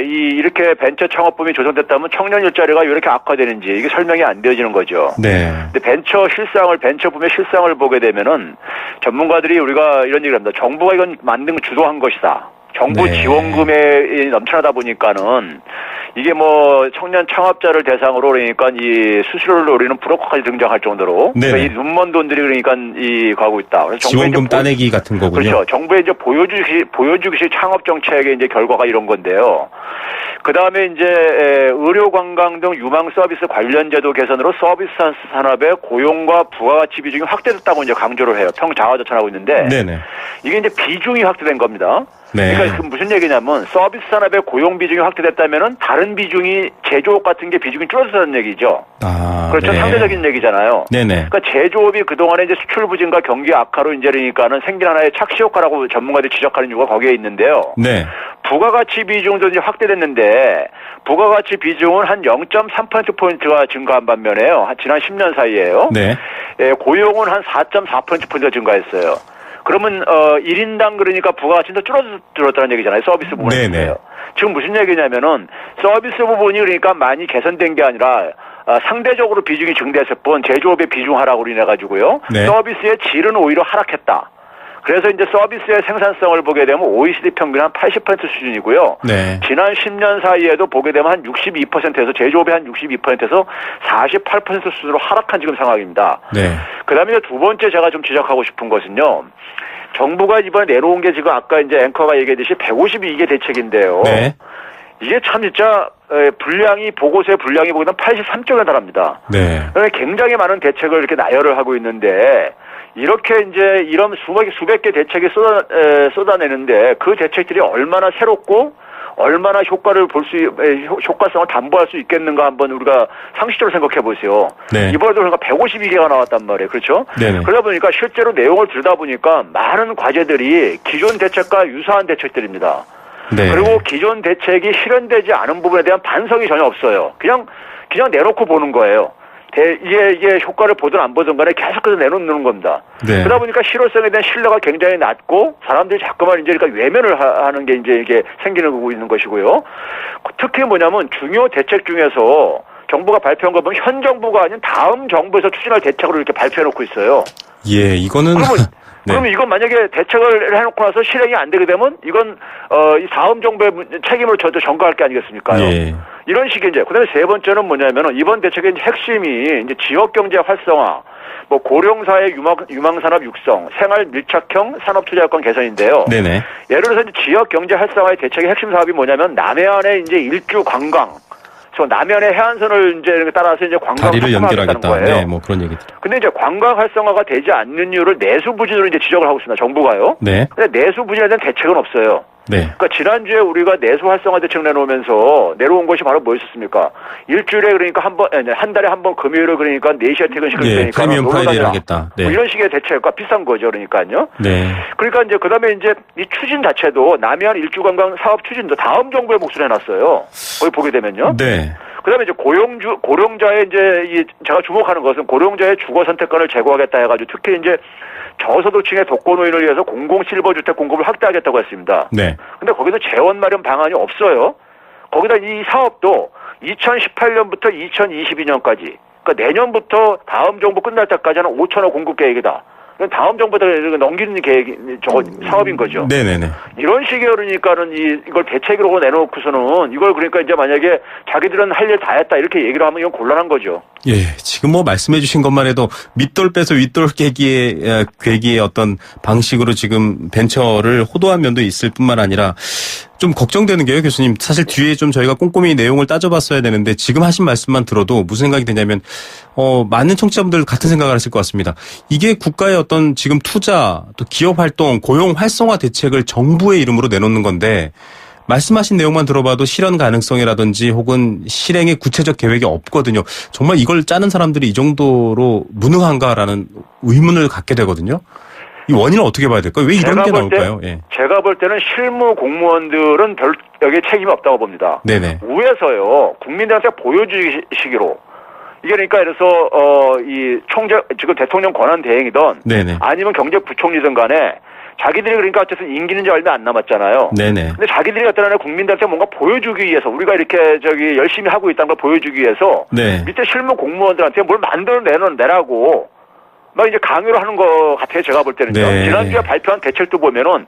이렇게 벤처 창업붐이 조성됐다면 청년 일자리가 왜 이렇게 악화되는지 이게 설명이 안 되어지는 거죠. 네. 근데 벤처붐의 실상을 보게 되면은 전문가들이 우리가 이런 얘기를 합니다. 정부가 이건 만든 거 주도한 것이다. 정부 지원금에 넘쳐나다 보니까는 이게 뭐 청년 창업자를 대상으로 그러니까 이 수수료를 노리는 브로커까지 등장할 정도로 그러니까 이 눈먼 돈들이 그러니까 가고 있다. 그래서 지원금 따내기 같은 거군요. 그렇죠. 정부의 이제 보여주기식 창업 정책의 이제 결과가 이런 건데요. 그 다음에 이제 의료 관광 등 유망 서비스 관련 제도 개선으로 서비스 산업의 고용과 부가가치 비중이 확대됐다고 이제 강조를 해요. 평자화자찬하고 있는데 네네. 이게 이제 비중이 확대된 겁니다. 네. 그러니까 무슨 얘기냐면 서비스 산업의 고용 비중이 확대됐다면은 다른 비중이 제조업 같은 게 비중이 줄어들었다는 얘기죠. 그렇죠. 네. 상대적인 얘기잖아요. 네네. 그러니까 제조업이 그동안에 이제 수출 부진과 경기 악화로 이제 그러니까는 생긴 하나의 착시 효과라고 전문가들이 지적하는 이유가 거기에 있는데요. 네. 부가가치 비중도 이제 확대됐는데 부가가치 비중은 한 0.3%포인트가 증가한 반면에요. 지난 10년 사이에요. 네. 고용은 한 4.4%포인트가 증가했어요. 그러면 1인당 그러니까 부가가치는 더 줄어들었다는 얘기잖아요. 서비스 부분에서요. 지금 무슨 얘기냐면은 서비스 부분이 그러니까 많이 개선된 게 아니라 상대적으로 비중이 증대했을 뿐 제조업의 비중 하락으로 인해 가지고요. 네. 서비스의 질은 오히려 하락했다. 그래서 이제 서비스의 생산성을 보게 되면 OECD 평균 한 80% 수준이고요. 네. 지난 10년 사이에도 보게 되면 한 62%에서 제조업의 한 62%에서 48% 수준으로 하락한 지금 상황입니다. 네. 그다음에 두 번째 제가 좀 지적하고 싶은 것은요. 정부가 이번에 내놓은 게 지금 아까 이제 앵커가 얘기했듯이 152개 대책인데요. 네. 이게 참 진짜 보고서의 분량이 보게 되면 83쪽에 달합니다. 네. 굉장히 많은 대책을 이렇게 나열을 하고 있는데 이렇게 이제 이런 수백 개 대책이 쏟아내는데 그 대책들이 얼마나 새롭고 얼마나 효과성을 담보할 수 있겠는가 한번 우리가 상식적으로 생각해 보세요. 네. 이번에도 그러니까 152개가 나왔단 말이에요. 그렇죠? 네네. 그러다 보니까 실제로 내용을 들여다보니까 많은 과제들이 기존 대책과 유사한 대책들입니다. 네. 그리고 기존 대책이 실현되지 않은 부분에 대한 반성이 전혀 없어요. 그냥 내놓고 보는 거예요. 이게 효과를 보든 안 보든 간에 계속해서 내놓는 겁니다. 네. 그러다 보니까 실효성에 대한 신뢰가 굉장히 낮고 사람들이 자꾸만 이제 그러니까 외면을 하는 게 이제 이게 생기고 있는 것이고요. 특히 뭐냐면 중요 대책 중에서 정부가 발표한 거 보면 현 정부가 아닌 다음 정부에서 추진할 대책으로 이렇게 발표해놓고 있어요. 예, 이거는 그러면 이건 만약에 대책을 해놓고 나서 실행이 안 되게 되면 이건 이 다음 정부의 책임으로 저도 전가할 게 아니겠습니까요? 예. 이런 식의 이제 그다음에 세 번째는 뭐냐면은 이번 대책의 핵심이 이제 지역 경제 활성화, 뭐 고령사회 유망산업 육성, 생활 밀착형 산업 투자 여건 개선인데요. 네네. 예를 들어서 이제 지역 경제 활성화의 대책의 핵심 사업이 뭐냐면 남해안에 이제 일주 관광. 남해안의 해안선을 이제 따라서 이제 관광 다리를 연결하겠다. 거예요. 네, 뭐 그런 얘기들. 근데 이제 관광 활성화가 되지 않는 이유를 내수 부진으로 이제 지적을 하고 있습니다. 정부가요. 네. 근데 내수 부진에 대한 대책은 없어요. 네. 그러니까 지난주에 우리가 내수 활성화 대책 내놓으면서 내려온 것이 바로 뭐였습니까? 일주일에 그러니까 한 달에 한 번 금요일을 그러니까 4시에 퇴근시킬 테니까 프리미엄 프라이데이를 하겠다. 네. 뭐 이런 식의 대책과 비싼 거죠. 그러니까요. 네. 그러니까 이제 그다음에 이제 이 추진 자체도 남해안 일주관광 사업 추진도 다음 정부에 몫을 해놨어요. 거기 보게 되면요. 네. 그다음에 이제 고령자의 이제 제가 주목하는 것은 고령자의 주거 선택권을 제고하겠다 해가지고 특히 이제 저소득층의 독거노인을 위해서 공공 실버주택 공급을 확대하겠다고 했습니다. 네. 근데 거기도 재원 마련 방안이 없어요. 거기다 이 사업도 2018년부터 2022년까지, 그러니까 내년부터 다음 정부 끝날 때까지 한 5천억 공급 계획이다. 다음 정부에 넘기는 계획, 사업인 거죠. 네네네. 이런 식의 그러니까는 이걸 대책으로 내놓고서는 이걸 그러니까 이제 만약에 자기들은 할 일 다 했다 이렇게 얘기를 하면 이건 곤란한 거죠. 예, 지금 뭐 말씀해 주신 것만 해도 밑돌 빼서 윗돌 괴기의 어떤 방식으로 지금 벤처를 호도한 면도 있을 뿐만 아니라 좀 걱정되는 게요, 교수님. 사실 뒤에 좀 저희가 꼼꼼히 내용을 따져봤어야 되는데 지금 하신 말씀만 들어도 무슨 생각이 드냐면 많은 청취자분들 같은 생각을 하실 것 같습니다. 이게 국가의 어떤 지금 투자, 또 기업 활동, 고용 활성화 대책을 정부의 이름으로 내놓는 건데 말씀하신 내용만 들어봐도 실현 가능성이라든지 혹은 실행의 구체적 계획이 없거든요. 정말 이걸 짜는 사람들이 이 정도로 무능한가라는 의문을 갖게 되거든요. 이 원인을 어떻게 봐야 될까요? 왜 이런 게 나올까요? 예. 제가 볼 때는 실무 공무원들은 별 여기에 책임이 없다고 봅니다. 네네. 위에서요 국민들한테 보여주시기로 이게 그러니까 그래서 이 총재 지금 대통령 권한 대행이든 네네. 아니면 경제부총리든 간에 자기들이 그러니까 어쨌든 임기는 이제 얼마 안 남았잖아요. 네네. 근데 자기들이 어떤 하나 국민들한테 뭔가 보여주기 위해서 우리가 이렇게 열심히 하고 있다는 걸 보여주기 위해서 네. 밑에 실무 공무원들한테 뭘 만들어 내라고 막 이제 강요를 하는 것 같아요. 제가 볼 때는요. 네. 지난주에 발표한 대책도 보면은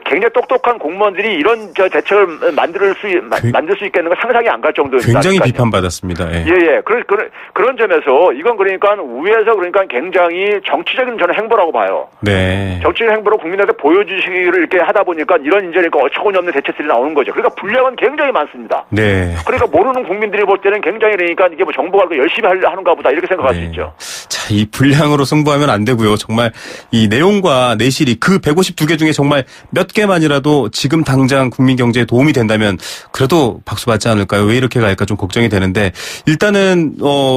굉장히 똑똑한 공무원들이 이런 대책을 만들 수 있겠는 건 상상이 안 갈 정도입니다. 굉장히 비판받았습니다. 예. 예. 그런 점에서 이건 그러니까 위에서 그러니까 굉장히 정치적인 저는 행보라고 봐요. 네. 정치적 행보로 국민한테 보여주시기를 이렇게 하다 보니까 이런 이제 그러니까 어처구니 없는 대책들이 나오는 거죠. 그러니까 분량은 굉장히 많습니다. 네. 그러니까 모르는 국민들이 볼 때는 굉장히 그러니까 이게 뭐 정부가 열심히 하는가 보다 이렇게 생각할 수 있죠. 자, 이 분량으로 승부하면 안 되고요. 정말 이 내용과 내실이 그 152개 중에 정말 몇 개만이라도 지금 당장 국민 경제에 도움이 된다면 그래도 박수 받지 않을까요? 왜 이렇게 갈까 좀 걱정이 되는데 일단은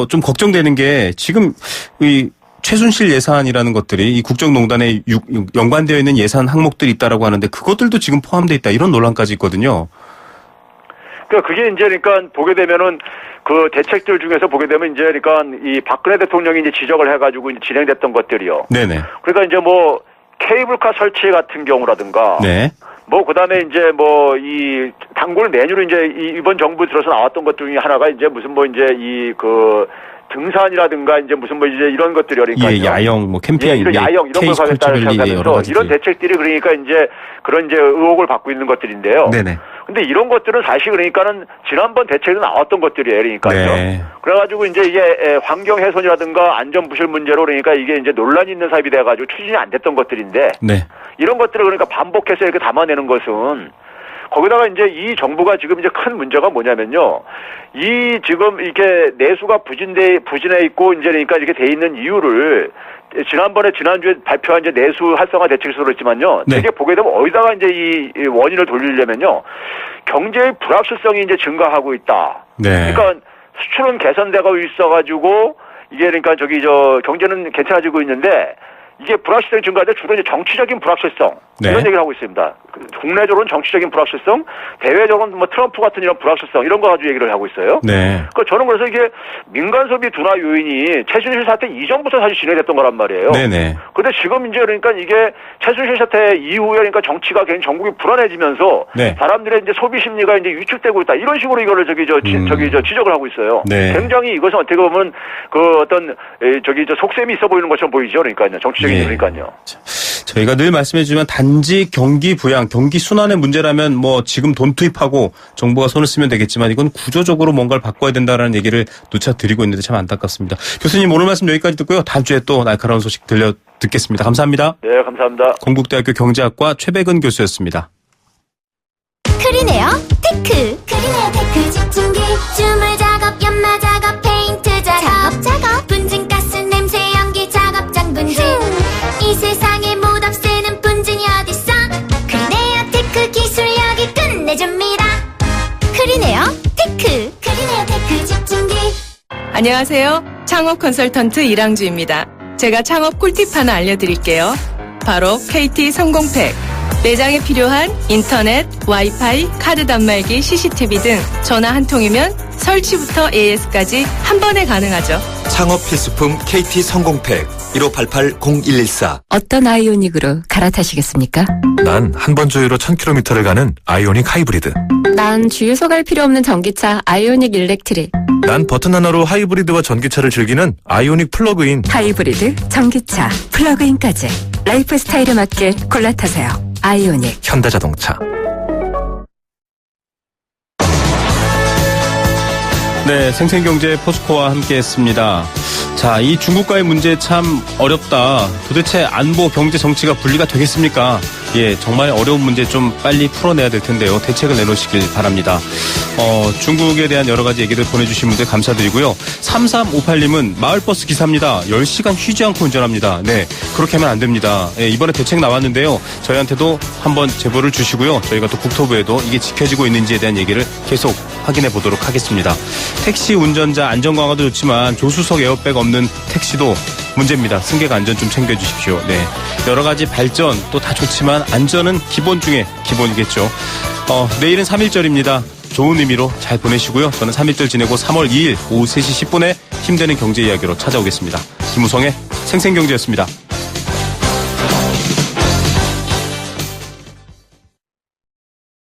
좀 걱정되는 게 지금 이 최순실 예산이라는 것들이 이 국정농단에 연관되어 있는 예산 항목들이 있다라고 하는데 그것들도 지금 포함되어 있다 이런 논란까지 있거든요. 그러니까 그게 이제 그러니까 보게 되면은 그 대책들 중에서 보게 되면 이제 그러니까 이 박근혜 대통령이 이제 지적을 해가지고 이제 진행됐던 것들이요. 네네. 그러니까 이제 뭐 케이블카 설치 같은 경우라든가. 네. 뭐 그다음에 이제 뭐 이 단골 메뉴로 이제 이번 정부 들어서 나왔던 것 중에 하나가 이제 무슨 뭐 이제 이 그 등산이라든가 이제 무슨 뭐 이제 이런 것들이 그러니까 예, 야영 뭐 캠핑 이런 야영 이런 걸 가겠다는 생각하면서 이런 대책들이 그러니까 이제 그런 이제 의혹을 받고 있는 것들인데요. 네네. 근데 이런 것들은 사실 그러니까는 지난번 대책에 나왔던 것들이에요. 그러니까요. 네. 그래가지고 이제 이게 환경 훼손이라든가 안전 부실 문제로 그러니까 이게 이제 논란이 있는 사업이 돼가지고 추진이 안 됐던 것들인데. 네. 이런 것들을 그러니까 반복해서 이렇게 담아내는 것은 거기다가 이제 이 정부가 지금 이제 큰 문제가 뭐냐면요. 이 지금 이게 내수가 부진해 있고 이제 그러니까 이렇게 돼 있는 이유를 지난주에 발표한 이제 내수 활성화 대책에서도 그랬지만요. 네. 되게 보게 되면 어디다가 이제 이 원인을 돌리려면요. 경제의 불확실성이 이제 증가하고 있다. 네. 그러니까 수출은 개선되고 있어가지고 이게 그러니까 경제는 괜찮아지고 있는데 이게 불확실성이 증가하는데 주로 이제 정치적인 불확실성 네. 이런 얘기를 하고 있습니다. 국내적으로는 정치적인 불확실성, 대외적으로는 뭐 트럼프 같은 이런 불확실성 이런 거 가지고 얘기를 하고 있어요. 네. 그 저는 그래서 이게 민간 소비 둔화 요인이 최순실 사태 이전부터 사실 진행됐던 거란 말이에요. 네네. 근데 지금 이제 그러니까 이게 최순실 사태 이후에 그러니까 정치가 굉장히 전국이 불안해지면서 네. 사람들의 이제 소비 심리가 이제 위축되고 있다 이런 식으로 이거를 지적을 하고 있어요. 네. 굉장히 이것은 어떻게 보면 그 어떤 속셈이 있어 보이는 것처럼 보이죠. 그러니까요. 정치적인 네. 그러니까요. 저희가 늘 말씀해주지만 단지 경기 부양, 경기 순환의 문제라면 뭐 지금 돈 투입하고 정부가 손을 쓰면 되겠지만 이건 구조적으로 뭔가를 바꿔야 된다라는 얘기를 누차 드리고 있는데 참 안타깝습니다. 교수님 오늘 말씀 여기까지 듣고요. 다음 주에 또 날카로운 소식 듣겠습니다. 감사합니다. 네, 감사합니다. 건국대학교 경제학과 최백은 교수였습니다. 크리네어 테크. 크리네어 테크 집중기 주물 작업, 연마 작업, 페인트 작업. 분진가스 냄새 연기 작업장 분진. 이 세상에 못 없애는 분진이 어딨어. 크리네어 테크 기술력이 끝내줍니다. 크리네어 테크. 크리네어 테크 집중기. 안녕하세요. 창업 컨설턴트 이랑주입니다. 제가 창업 꿀팁 하나 알려드릴게요. 바로 KT 성공팩. 매장에 필요한 인터넷, 와이파이, 카드 단말기, CCTV 등 전화 한 통이면 설치부터 AS까지 한 번에 가능하죠. 창업 필수품 KT 성공팩 1588-0114. 어떤 아이오닉으로 갈아타시겠습니까? 난 한 번 주유로 1000km를 가는 아이오닉 하이브리드. 난 주유소 갈 필요 없는 전기차 아이오닉 일렉트릭. 난 버튼 하나로 하이브리드와 전기차를 즐기는 아이오닉 플러그인. 하이브리드, 전기차, 플러그인까지 라이프 스타일에 맞게 골라 타세요. 아이오닉. 현대자동차. 네, 생생경제 포스코와 함께했습니다. 자, 이 중국과의 문제 참 어렵다. 도대체 안보, 경제, 정치가 분리가 되겠습니까? 예, 정말 어려운 문제 좀 빨리 풀어내야 될 텐데요. 대책을 내놓으시길 바랍니다. 중국에 대한 여러 가지 얘기를 보내주신 분들 감사드리고요. 3358님은 마을버스 기사입니다. 10시간 쉬지 않고 운전합니다. 네, 그렇게 하면 안 됩니다. 예, 이번에 대책 나왔는데요. 저희한테도 한번 제보를 주시고요. 저희가 또 국토부에도 이게 지켜지고 있는지에 대한 얘기를 계속 확인해 보도록 하겠습니다. 택시 운전자 안전 강화도 좋지만 조수석 에어백 없는 택시도 문제입니다. 승객 안전 좀 챙겨주십시오. 네, 여러 가지 발전 또 다 좋지만 안전은 기본 중에 기본이겠죠. 내일은 3.1절입니다. 좋은 의미로 잘 보내시고요. 저는 3.1절 지내고 3월 2일 오후 3시 10분에 힘드는 경제 이야기로 찾아오겠습니다. 김우성의 생생경제였습니다.